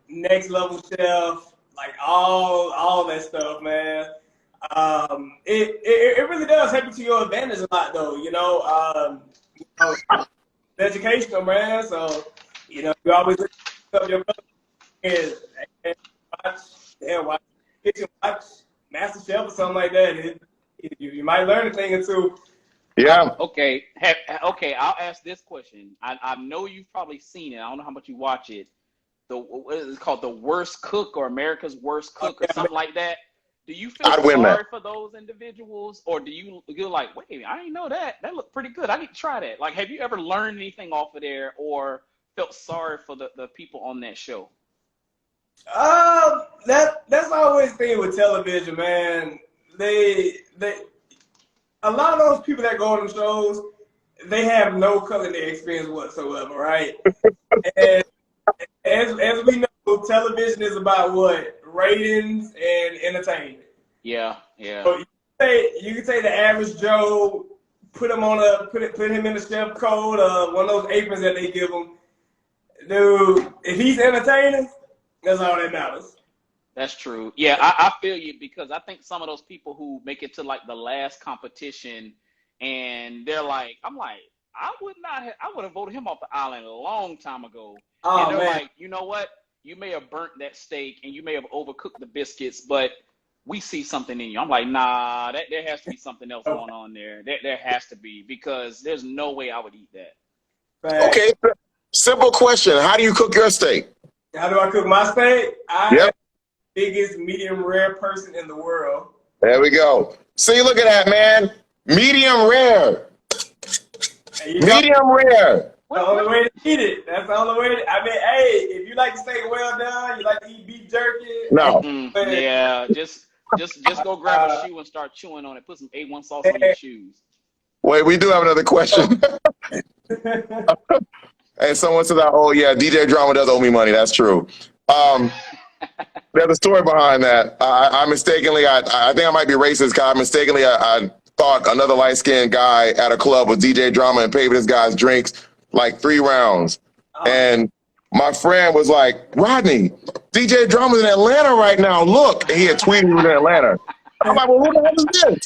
Next Level Chef, like all that stuff, man. It really does help you to your advantage a lot, though. You know, educational, man. So you know, you always look up your and watch Kitchen, watch Master Chef or something like that. You might learn a thing or two. Yeah. Okay. Okay. I'll ask this question. I know you've probably seen it. I don't know how much you watch it. What is it called? The Worst Cook or America's Worst Cook or something like that. Do you feel sorry for those individuals, or you're like, wait, I didn't know that. That looked pretty good. I need to try that. Like, have you ever learned anything off of there, or felt sorry for the people on that show? That's always the thing with television, man. They a lot of those people that go on the shows, they have no culinary experience whatsoever, right? And as we know, television is about what? Ratings and entertainment. Yeah. So you can take the average Joe, put him in the chef coat, one of those aprons that they give him. Dude, if he's entertaining, that's all that matters. That's true. Yeah, I feel you, because I think some of those people who make it to like the last competition and they're like, I would have voted him off the island a long time ago. Oh, and they're man. like, you know what? You may have burnt that steak and you may have overcooked the biscuits, but we see something in you. I'm like, nah, there has to be something else going on there. There has to be, because there's no way I would eat that. Right. Okay, simple question. How do you cook your steak? How do I cook my steak? I'm the biggest medium rare person in the world. There we go. See, look at that, man. Medium rare. Medium rare. The only way to eat it. That's the only way. I mean, hey, if you like to steak well done, you like to eat beef jerky. No. Yeah, just go grab a shoe and start chewing on it. Put some A1 sauce on your shoes. Wait, we do have another question. And someone said, "Oh yeah, DJ Drama does owe me money." That's true. There's a story behind that. I mistakenly, I think I might be racist, because I thought another light-skinned guy at a club was DJ Drama and paid for this guy's drinks like 3 rounds. And my friend was like, "Rodney, DJ Drama's in Atlanta right now. Look." And he had tweeted he was in Atlanta. I'm like, "Well, who the hell is this?"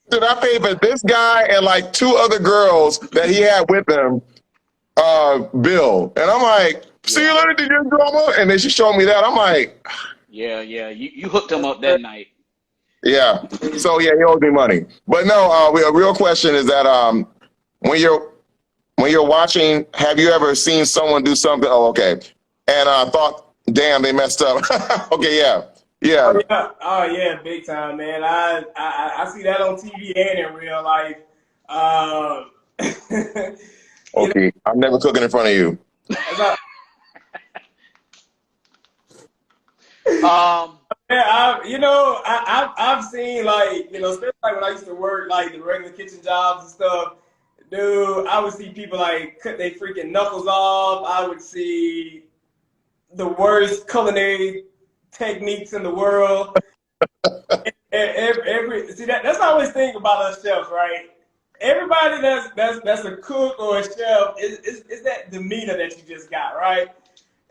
Dude, I paid for this guy and like 2 other girls that he had with him bill. And I'm like, see you Yeah. later, DJ Drama. And then she showed me that. I'm like, Yeah, yeah. You hooked him up that night. yeah. So yeah, he owes me money. But no, a real question is that when you're watching, have you ever seen someone do something? Oh, okay. And thought, damn, they messed up. Okay, yeah. Yeah. Oh yeah, big time, man. I see that on TV and in real life. Um, you Okay. I'm never cooking in front of you. know, Um, yeah, I've seen like especially like when I used to work like the regular kitchen jobs and stuff. Dude, I would see people like cut their freaking knuckles off. I would see the worst culinary techniques in the world. See that's what I always think about us chefs, right? Everybody that's a cook or a chef is that demeanor that you just got, right?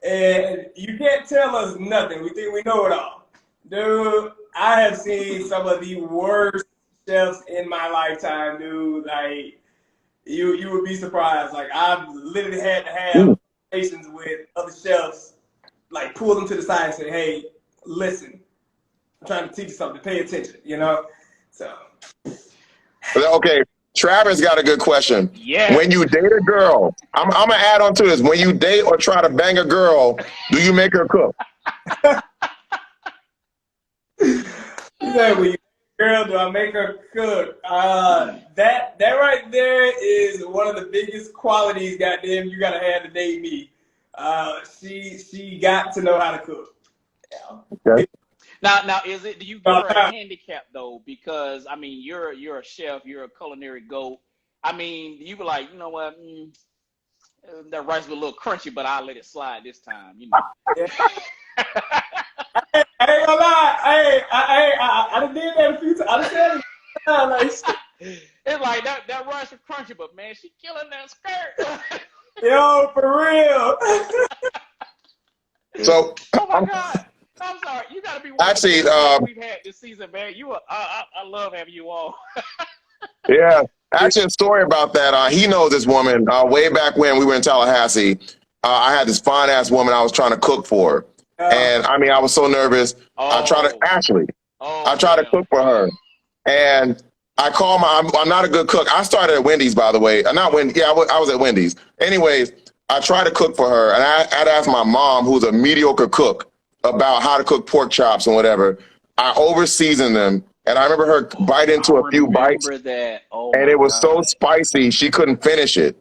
And you can't tell us nothing. We think we know it all. Dude, I have seen some of the worst chefs in my lifetime, dude. Like you would be surprised. Like I've literally had to have Ooh. conversations with other chefs, like pull them to the side and say, "Hey, listen, I'm trying to teach you something. Pay attention." So Okay. Travis got a good question. When yes. you date a girl, I'm gonna add on to this. When you date or try to bang a girl, do you make her cook? when you girl, do I make her cook? That right there is one of the biggest qualities, goddamn, you gotta have to date me. She got to know how to cook. Okay. Now, do you give her a handicap though? Because I mean, you're a chef, you're a culinary goat. I mean, you be like, you know what? That rice was a little crunchy, but I'll let it slide this time. Yeah. I ain't gonna lie. I done did that a few times. I done said it. Like, It's like that rice was crunchy, but man, she killing that skirt. yo, for real. So Oh my God. I'm sorry. You got to be one of the actually, best guests we've had this season, man. I love having you on. yeah, actually, a story about that. He knows this woman. Way back when we were in Tallahassee, I had this fine ass woman I was trying to cook for, and I mean, I was so nervous. Oh, I oh tried to yeah. cook for her, and I called I'm not a good cook. I started at Wendy's, by the way. Not Wendy's. Yeah, I was at Wendy's. Anyways, I tried to cook for her, and I'd asked my mom, who's a mediocre cook, about how to cook pork chops and whatever. I over seasoned them, and I remember her bite I into a few bites, remember that. Oh and my it was so God. spicy she couldn't finish it.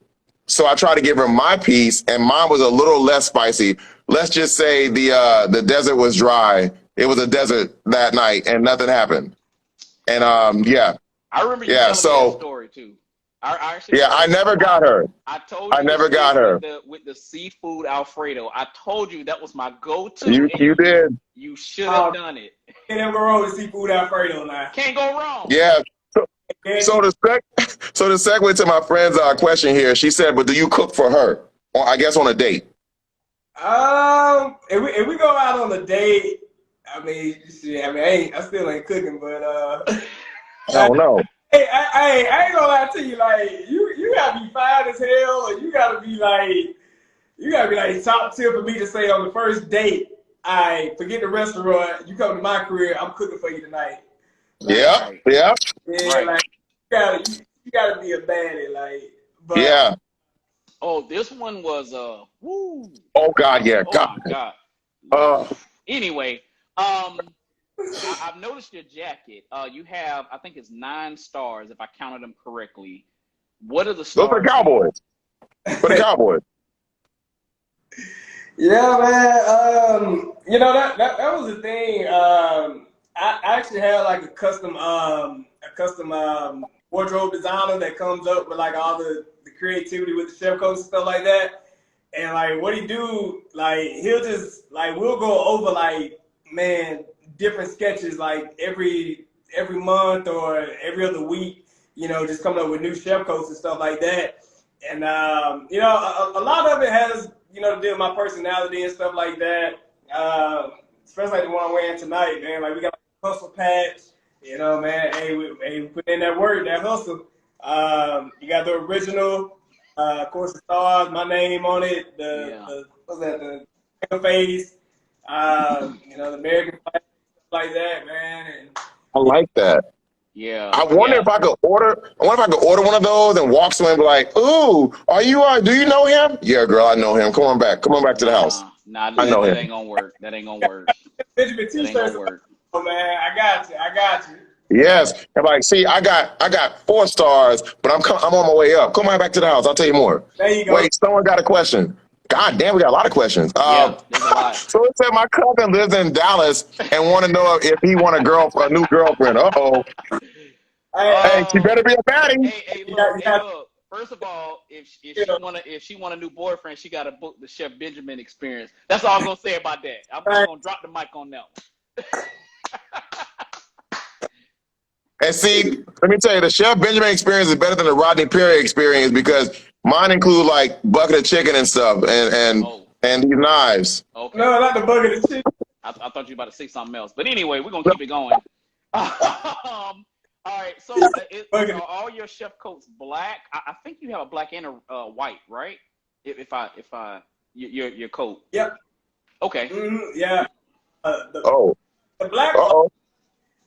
So I tried to give her my piece, and mine was a little less spicy. Let's just say the desert was dry. It was a desert that night, and nothing happened. And yeah, I remember you yeah. telling me that So story too. I actually yeah, I told you. never got her. I told I you to never got stick her. with the seafood Alfredo. I told you that was my go-to, and You did. you should have done it. Can't ever go wrong with seafood Alfredo now. Can't go wrong. Yeah. So, Yeah, so the segue to my friend's question here. She said, "But do you cook for her? Or I guess on a date." if we go out on a date, I mean, shit, I still ain't cooking, but I don't know. hey, I ain't gonna lie to you, like you gotta be fine as hell, or you gotta be like top tier for me to say on the first date, I forget the restaurant, you come to my crib, I'm cooking for you tonight. Like, Yeah. Right. Yeah. yeah, Right. like you gotta be a baddie, like, but Yeah. Oh, this one was woo. Oh God. Yeah. Oh God. my God. Uh, Anyway, I've noticed your jacket. You have, I think it's 9 stars if I counted them correctly. What do the those are the stars mean? Cowboys. For the Cowboys. yeah, man. That was the thing. I actually had like a custom wardrobe designer that comes up with like all the creativity with the chef coats and stuff like that. And like what he do, like he'll just like we'll go over like man different sketches like every month or every other week. Just coming up with new chef coats and stuff like that. And a lot of it has to deal with my personality and stuff like that. Especially like the one I'm wearing tonight, man. Like we got a hustle patch, man. Hey, we put in that work, that hustle. You got the original Of course, the stars, my name on it. What's that? The face. The American flag, stuff like that, man. And I like that. Yeah, I wonder if I could order. I wonder if I could order one of those and walk somewhere and be like, "Ooh, do you know him? Yeah, girl, I know him. Come on back. Come on back to the house. Nah, I know that him." ain't gonna work. That ain't gonna work. Benjamin That ain't T-shirts. gonna work. Oh man, I got you. I got you. Yes, and like, see, I got 4 stars, but I'm on my way up. Come on back to the house. I'll tell you more. There you go. Wait, someone got a question. God damn, we got a lot of questions. Yeah, there's a lot. So it said my cousin lives in Dallas and want to know if he want a new girlfriend. Uh-oh. Hey, she better be a baddie. Hey, look. First of all, if she want a new boyfriend, she got to book the Chef Benjamin experience. That's all I'm gonna say about that. I'm just gonna drop the mic on that one. And see, let me tell you, the Chef Benjamin experience is better than the Rodney Perry experience because mine include like bucket of chicken and stuff and these knives. Okay. No, not the bucket of chicken. I thought you were about to say something else. But anyway, we're gonna keep it going. All right, so are all your chef coats black? I think you have a black and a white, right? Your coat. Yep. Okay. Yeah. The black one,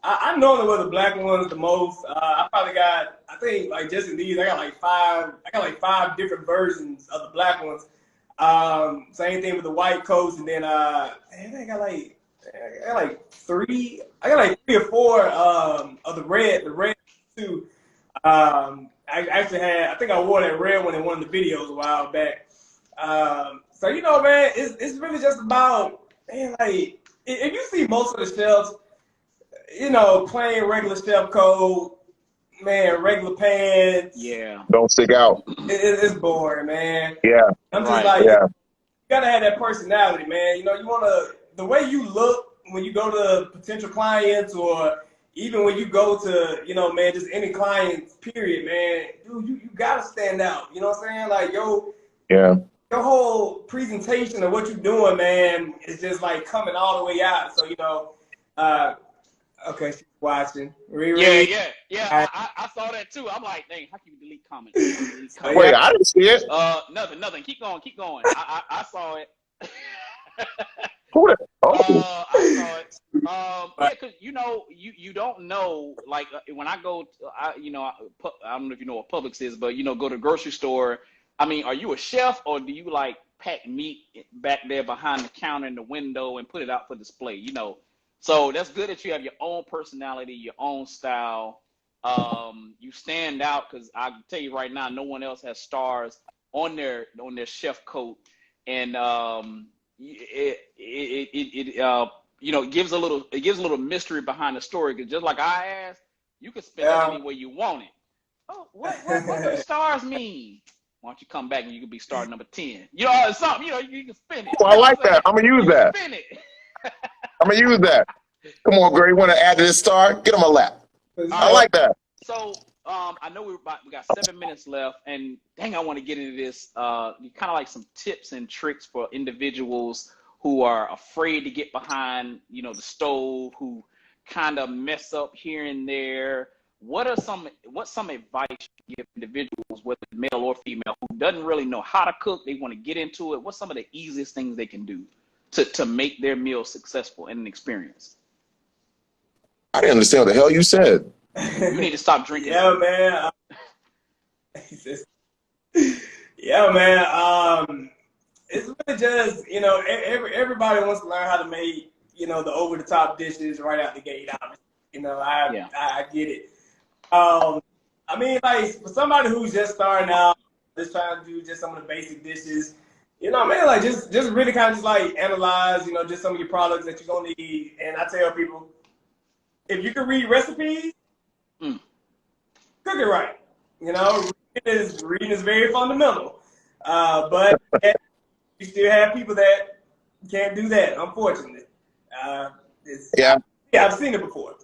I normally wear the black ones the most. I probably got, I think like just in these, I got like 5 different versions of the black ones. Same thing with the white coats, and then I got like 3 or 4 of the red too. I think I wore that red one in one of the videos a while back. So man, it's really just about, man, like if you see most of the chefs, plain regular chef coat, man, regular pants. Yeah. Don't stick out. It's boring, man. Yeah. I'm just you gotta have that personality, man. You wanna, the way you look when you go to potential clients or even when you go to, man, just any clients, period, man, dude, you gotta stand out. You know what I'm saying? Like, your whole presentation of what you're doing, man, is just like coming all the way out. So, okay, she's watching. Yeah. I saw that too. I'm like, dang, how can you delete comments? Wait, I didn't see it. Nothing. Keep going. I saw it. I saw it. Yeah, because you don't know. Like when I go, I don't know if you know what Publix is, but go to the grocery store. I mean, are you a chef or do you like pack meat back there behind the counter in the window and put it out for display? So that's good that you have your own personality, your own style. You stand out because I can tell you right now, no one else has stars on their chef coat, and it gives a little mystery behind the story. Because just like I asked, you can spend it any way you want it. Oh, what do the stars mean? Why don't you come back and you can be star number 10? Something. You can spin it. Well, I like that. I'm gonna use that. Spin it. I'm gonna use that. Come on, girl. You want to add to this star? Get on my lap. I like that. So, I know we got 7 minutes left, and dang, I want to get into this. Kind of like some tips and tricks for individuals who are afraid to get behind, the stove, who kind of mess up here and there. What's some advice you give individuals, whether male or female, who doesn't really know how to cook? They want to get into it. What's some of the easiest things they can do to make their meal successful and an experience? I didn't understand what the hell you said. You need to stop drinking. Yeah, man. Yeah, man. It's really just, everybody wants to learn how to make, the over the top dishes right out the gate. I get it. I mean, like for somebody who's just starting out, just trying to do just some of the basic dishes, man, like just really kind of just like analyze, just some of your products that you're gonna need. And I tell people, if you can read recipes, cook it right. Reading is very fundamental. But you still have people that can't do that, unfortunately. I've seen it before.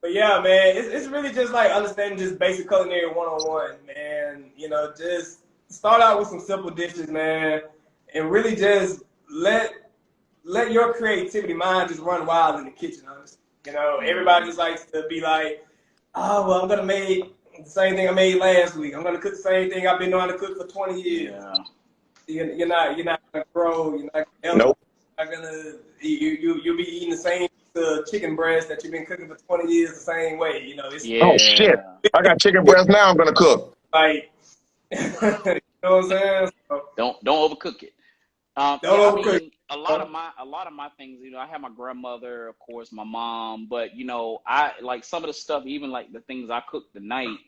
But yeah, man, it's really just like understanding just basic culinary 101, man. Just start out with some simple dishes, man, and really just let your creativity mind just run wild in the kitchen, honestly. Everybody just likes to be like, oh, well, I'm gonna make the same thing I made last week. I'm gonna cook the same thing I've been knowing to cook for 20 years. Yeah. You're not gonna grow. You're not gonna Nope. You're not gonna you'll be eating the same chicken breast that you've been cooking for 20 years the same way. You know, it's Oh shit! I got chicken breast now. I'm gonna cook. like you know what I'm saying? So, Don't overcook it. don't Yeah, I overcook. mean, a lot of my things, you know, I have my grandmother, of course, my mom, but you know, I like some of the stuff, even like the things I cooked tonight.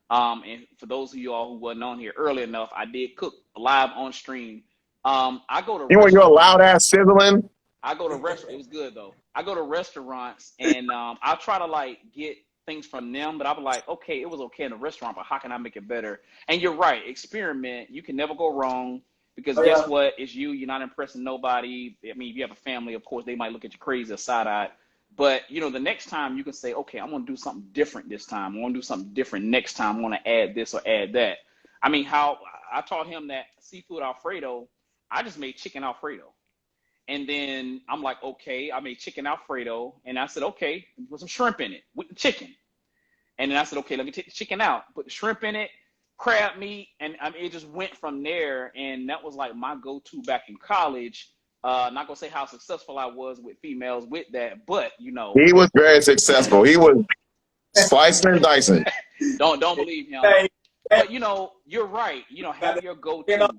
And for those of you all who wasn't on here early enough, I did cook live on stream. I go to You want your loud restaurants. ass sizzling? I go to restaurants. It was good though. I go to restaurants and I try to like get things from them, but I was like, okay, it was okay in the restaurant, but how can I make it better? And you're right, experiment. You can never go wrong because Oh, guess yeah. what? It's you. You're not impressing nobody. I mean, if you have a family, of course, they might look at you crazy or side-eyed. But you know, the next time you can say, okay, I'm gonna do something different this time. I'm gonna do something different next time. I'm gonna add this or add that. I mean, how I taught him that seafood Alfredo. I just made chicken Alfredo. And then I'm like, okay, I made chicken Alfredo. And I said, okay, put some shrimp in it with the chicken. And then I said, okay, let me take the chicken out, put the shrimp in it, crab meat. And I mean, it just went from there. And that was like my go-to back in college. Not going to say how successful I was with females with that, but, you know, He was very successful. He was slicing and dicing. don't believe him. Hey, But, you know, you're right. You know, have your go-to.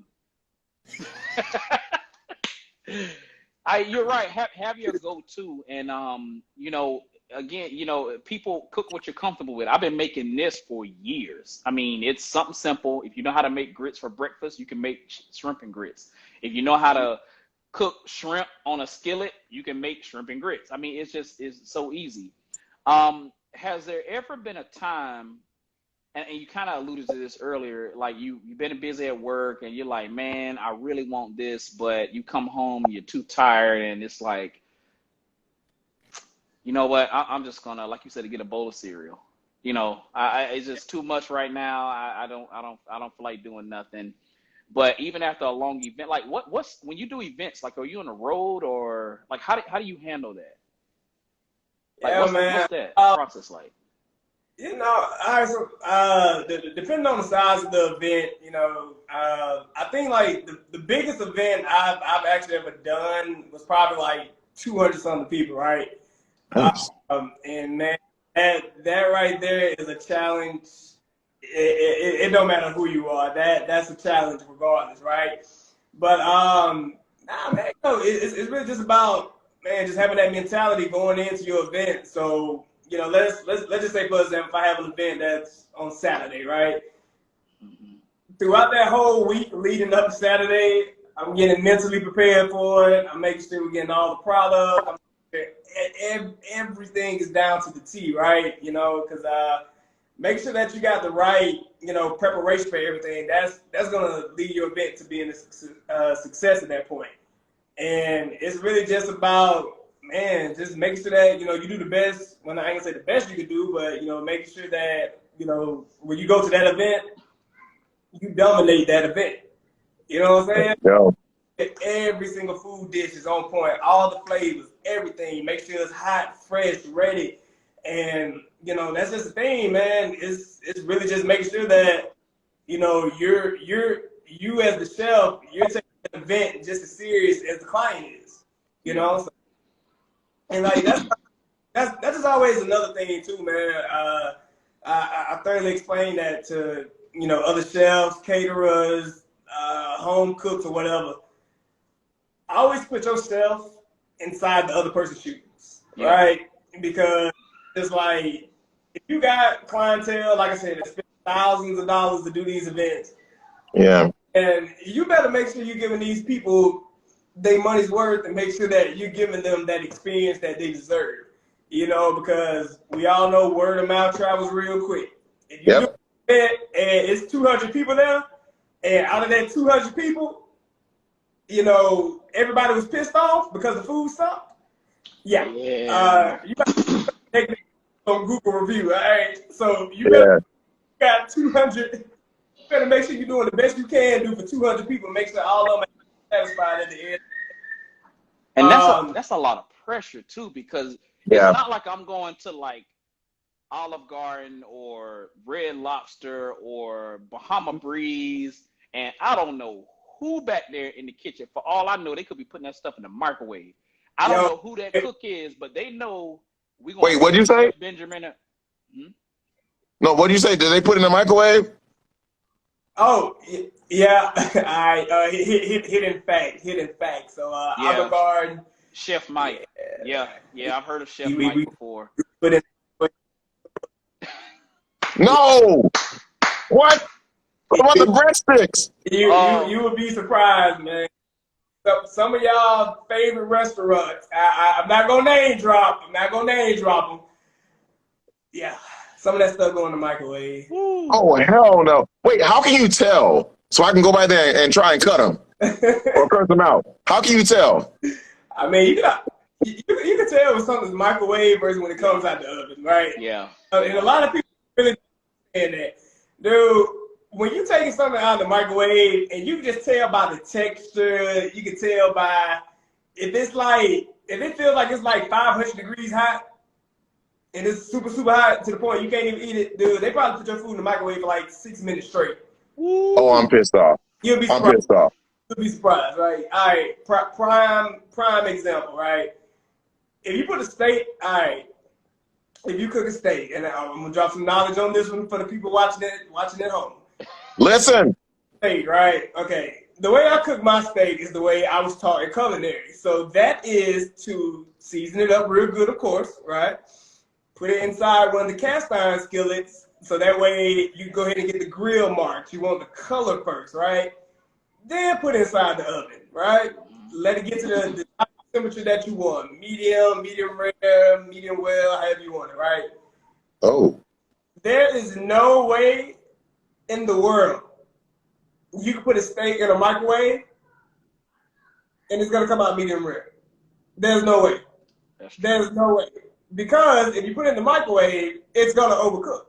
You're right. Have your go-to, and you know, again, you know, people cook what you're comfortable with. I've been making this for years. I mean, it's something simple. If you know how to make grits for breakfast, you can make shrimp and grits. If you know how to cook shrimp on a skillet, you can make shrimp and grits. I mean, it's so easy. Has there ever been a time? And you kind of alluded to this earlier, like you've been busy at work and you're like, man, I really want this, but you come home, you're too tired, and it's like, you know what, I'm just gonna, like you said, to get a bowl of cereal. You know, it's just too much right now. I don't feel like doing nothing. But even after a long event, like what's when you do events, like are you on the road or like how do you handle that? Like Yeah, man. what's that process like? You know, depending on the size of the event, you know, I think like the biggest event I've actually ever done was probably like 200 something people, right? And man, that right there is a challenge. It don't matter who you are. That's a challenge regardless, right? But nah, man, no, it's really just about just having that mentality going into your event. So you know, let's just say for example, if I have an event that's on Saturday, right? Mm-hmm. Throughout that whole week leading up to Saturday, I'm getting mentally prepared for it. I'm making sure we're getting all the product. Everything is down to the T, right? You know, because make sure that you got the right, you know, preparation for everything. That's gonna lead your event to being a success at that point. And it's really just about, man, just making sure that, you know, you do the best. Well, I ain't gonna say the best you can do, but, you know, making sure that, you know, when you go to that event, you dominate that event. You know what I'm saying? Yo. Every single food dish is on point. All the flavors, everything. Make sure it's hot, fresh, ready. And, you know, that's just the thing, man. It's really just making sure that, you know, you as the chef, you're taking the event just as serious as the client is. You know? So, and like that's just always another thing too, man. I thoroughly explain that to, you know, other chefs, caterers, home cooks or whatever. Always put yourself inside the other person's shoes, right? Because it's like if you got clientele, like I said, that spend thousands of dollars to do these events. Yeah. And you better make sure you're giving these people their money's worth and make sure that you're giving them that experience that they deserve. You know, because we all know word of mouth travels real quick. If you do an event and it's 200 people there, and out of that 200 people, you know, everybody was pissed off because the food sucked. Yeah. You better take it on Google review, all right? So you better got 200. You better make sure you're doing the best you can do for 200 people. Make sure all of them are satisfied at the end. And that's a lot of pressure too, because it's not like I'm going to like Olive Garden or Red Lobster or Bahama Breeze, and I don't know who back there in the kitchen. For all I know, they could be putting that stuff in the microwave. I don't know who that cook is, but they know we gonna. Wait, what'd you say? Benjamin. No, what'd you say? Did they put it in the microwave? Oh, yeah. Hidden fact. So, Olive Garden. Chef Mike. Yeah, I've heard of Chef Mike before. Put it. No. What? What about the breadsticks? You would be surprised, man. Some of y'all favorite restaurants. I'm not gonna name drop. Them. Yeah, some of that stuff go in the microwave. Woo. Oh hell no! Wait, how can you tell? So I can go by there and try and cut them or curse them out. How can you tell? I mean, you can tell when something's microwave versus when it comes out the oven, right? Yeah. And a lot of people really understand that, dude. When you taking something out of the microwave and you can just tell by the texture, you can tell by if it feels like it's like 500 degrees hot and it's super, super hot to the point you can't even eat it, dude, they probably put your food in the microwave for like 6 minutes straight. Oh, I'm pissed off. You'll be surprised. I'm pissed off. You'll be surprised, right? All right, prime example, right? If you put a steak, all right, if you cook a steak, and I'm gonna drop some knowledge on this one for the people watching at home. Listen. Steak, right? Okay. The way I cook my steak is the way I was taught in culinary. So that is to season it up real good, of course, right? Put it inside one of the cast iron skillets, so that way you go ahead and get the grill marks. You want the color first, right? Then put it inside the oven, right? Let it get to the temperature that you want. Medium rare, medium well, however you want it, right? Oh. There is no way in the world you can put a steak in a microwave and it's gonna come out medium rare. There's no way. There's no way. Because if you put it in the microwave, it's gonna overcook.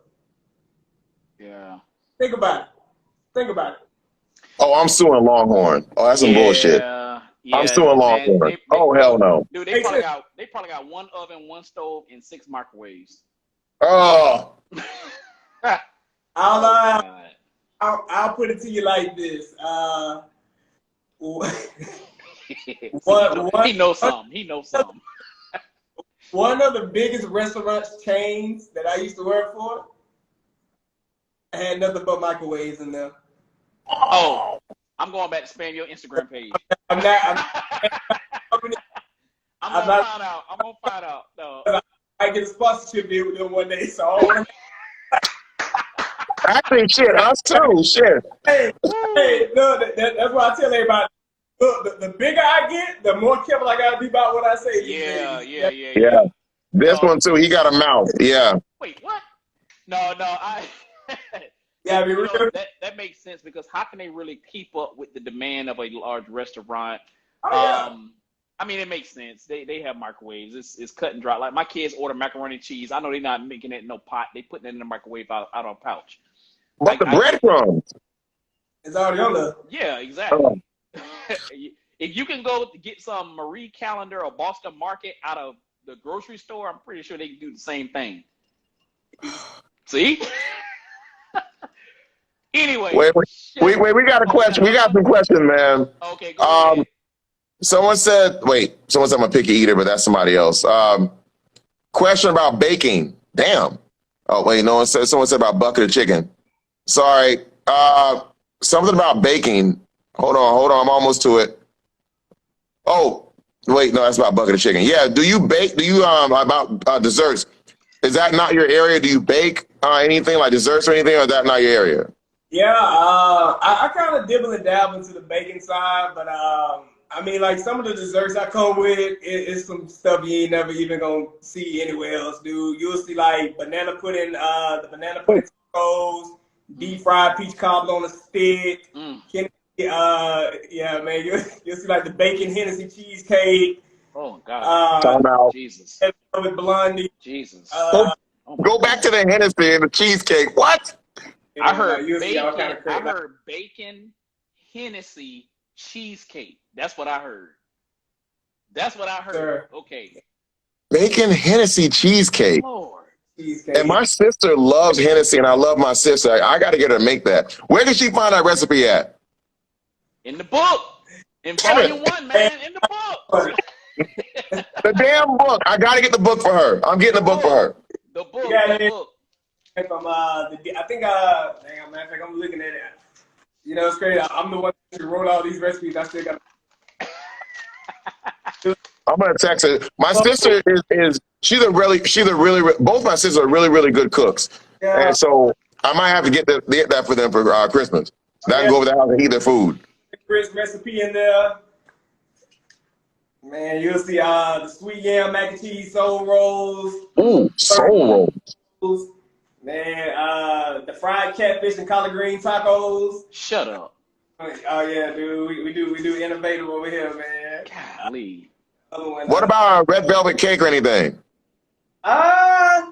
Yeah. Think about it. Oh, I'm suing Longhorn. Oh, that's some bullshit. Yeah, I'm suing Longhorn. Oh hell no. Dude, they probably got one oven, one stove, and 6 microwaves. Oh. I'll put it to you like this. He knows something. One of the biggest restaurant chains that I used to work for had nothing but microwaves in them. Oh, I'm going back to spam your Instagram page. I'm gonna find out. No. I get a sponsorship deal with them one day, so I want to. Actually, shit, us too. Shit. Hey, no, that's why I tell everybody. Look, the bigger I get, the more careful I gotta be about what I say. Yeah. This one too. He got a mouth. Yeah. Wait, what? No, Yeah, I mean, that makes sense because how can they really keep up with the demand of a large restaurant? Oh, yeah. I mean, it makes sense. They have microwaves. It's cut and dry. Like my kids order macaroni and cheese. I know they're not making it in no pot. They putting it in the microwave out of a pouch. But the breadcrumbs. It's already on there. Yeah, exactly. If you can go to get some Marie Calendar or Boston Market out of the grocery store, I'm pretty sure they can do the same thing. See? Anyway. Wait, we got a question. We got some questions, man. Okay, go ahead. Someone said I'm a picky eater, but that's somebody else. Question about baking. Damn. Oh, wait, someone said about bucket of chicken. Sorry. Something about baking. Hold on. I'm almost to it. Oh, wait, no, that's about bucket of chicken. Yeah, do you bake? Do you, about desserts? Is that not your area? Do you bake anything like desserts or anything, or is that not your area? Yeah, I kind of dibble and dabble into the baking side, but I mean, like some of the desserts I come with is some stuff you ain't never even gonna see anywhere else, dude. You'll see like banana pudding, the banana pudding tacos, deep fried peach cobbler on a stick. Yeah, man, you'll see like the bacon Hennessy cheesecake. Oh God, time out. Jesus, with Blondie. Jesus. Go back to the Hennessy and the cheesecake. What? I heard bacon Hennessy cheesecake. That's what I heard. Sir. Okay. Bacon Hennessy cheesecake. Lord. cheesecake. And my sister loves Hennessy, and I love my sister. I got to get her to make that. Where can she find that recipe at? In the book. In Damn it. volume 1, man. In the book. The damn book. I got to get the book for her. I'm getting the book for her. The book. Yeah, The book. From I think matter of fact, I'm looking at it. You know, it's crazy. I'm the one that wrote all these recipes. I still got. I'm gonna text her. My sister is both my sisters are really good cooks, Yeah. and so I might have to get that for them for Christmas. I can go over the house and eat their food. Chris recipe in there. Man, you'll see the sweet yam mac and cheese soul rolls. Ooh, soul rolls. Man, the fried catfish and collard green tacos. Shut up. Oh yeah, dude. We do innovative over here, man. Golly. What about a red velvet cake or anything? I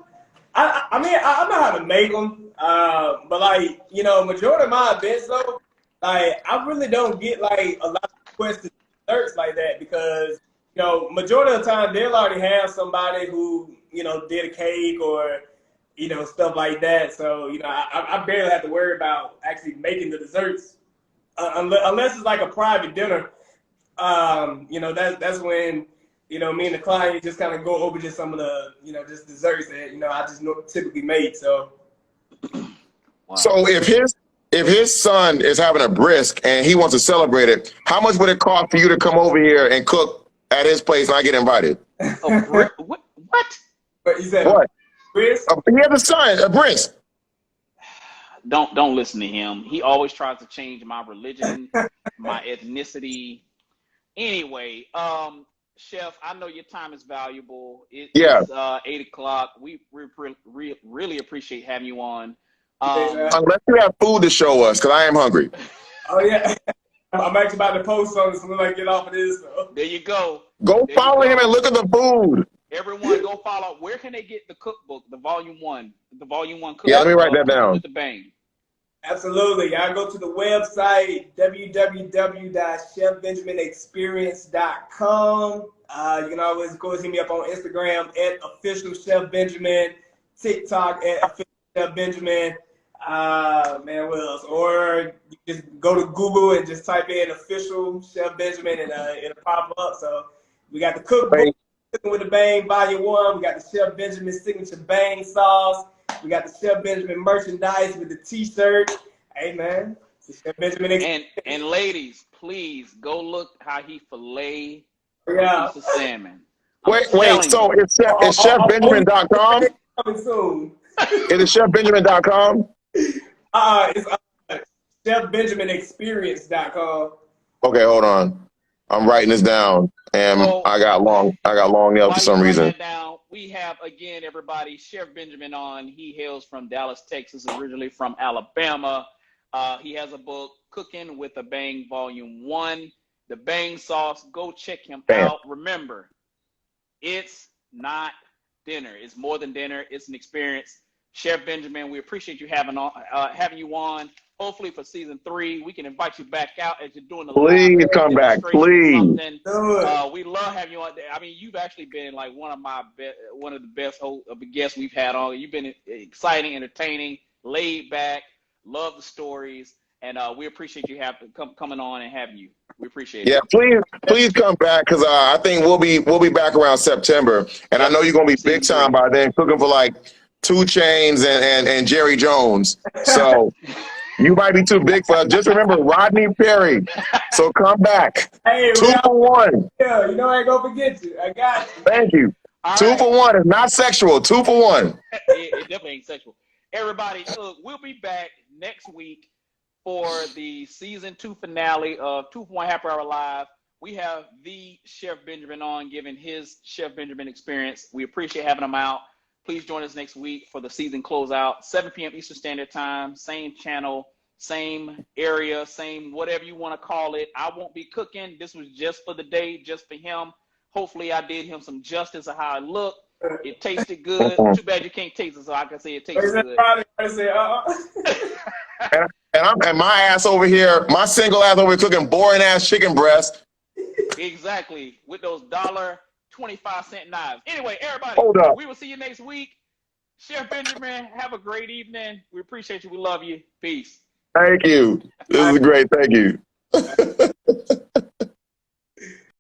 mean, I know how to make them, but like, you know, majority of my events though, like, I really don't get like a lot of requests to desserts like that because, you know, majority of the time they'll already have somebody who, you know, did a cake or, you know, stuff like that. So, you know, I barely have to worry about actually making the desserts unless it's like a private dinner. You know, that's when, you know, me and the client just kind of go over just some of the, you know, just desserts that, you know, I just typically make. So, Wow. So if his son is having a brisk and he wants to celebrate it, how much would it cost for you to come over here and cook at his place and I get invited? What? but he said, What? Chris? He has a son, a brisk. Don't listen to him. He always tries to change my religion, my ethnicity. Anyway, Chef, I know your time is valuable. It's 8 o'clock. We really appreciate having you on. Unless you have food to show us, because I am hungry. Oh yeah, I'm actually about to post something as soon as I get off of this. So. There you go. Go follow him and look at the food. Everyone, go follow. Where can they get the cookbook, the volume 1 cookbook? Yeah, let me write that down. With the bang. Absolutely. Y'all go to the website, www.chefbenjaminexperience.com. You can always, of course, hit me up on Instagram at official Chef Benjamin, TikTok at official Chef Benjamin. Man, what else? Or you just go to Google and just type in official Chef Benjamin and it'll pop up. So we got the cookbook, Cooking with the Bang, Volume 1. We got the Chef Benjamin signature bang sauce. We got the Chef Benjamin merchandise with the T-shirt. Hey, man. Chef Benjamin. And ladies, please go look how he fillet a piece of salmon. Wait. So it's chefbenjamin.com? Coming soon. Is it chefbenjamin.com? It's chefbenjaminexperience.com. Okay, hold on. I'm writing this down, and I got long nails for some reason. We have, again, everybody, Chef Benjamin on. He hails from Dallas, Texas, originally from Alabama. He has a book, Cooking with a Bang, Volume 1. The Bang Sauce. Go check him out. Remember, it's not dinner. It's more than dinner. It's an experience. Chef Benjamin, we appreciate you having you on. Hopefully for season 3, we can invite you back out as you're doing the Please come back, please. We love having you on. I mean, you've actually been like one of the best guests we've had on. You've been exciting, entertaining, laid back. Love the stories, and we appreciate you coming on and having you. We appreciate it. Yeah, please come back because I think we'll be back around September, and I know you're gonna be big time by then, cooking for like 2 Chainz and Jerry Jones. So. You might be too big for us. Just remember Rodney Perry. So come back. Hey, 2 for 1. Yeah, you know I ain't gonna forget you. I got you. Thank you. All 2 for 1 is not sexual. 2 for 1. It definitely ain't sexual. Everybody, look, we'll be back next week for the season 2 finale of 2 for 1 Happy Hour Live. We have the Chef Benjamin on, giving his Chef Benjamin experience. We appreciate having him out. Please join us next week for the season closeout, 7 p.m. Eastern Standard Time, same channel, same area, same whatever you want to call it. I won't be cooking. This was just for the day, just for him. Hopefully I did him some justice of how it looked. It tasted good. Too bad you can't taste it, so I can say it tasted good. And my ass over here, my single ass over here cooking boring ass chicken breast. Exactly. With those $1.25 knives. Anyway, everybody, Hold up. we will see you next week. Chef Benjamin, have a great evening. We appreciate you. We love you. Peace. Thank you. This is great. Thank you.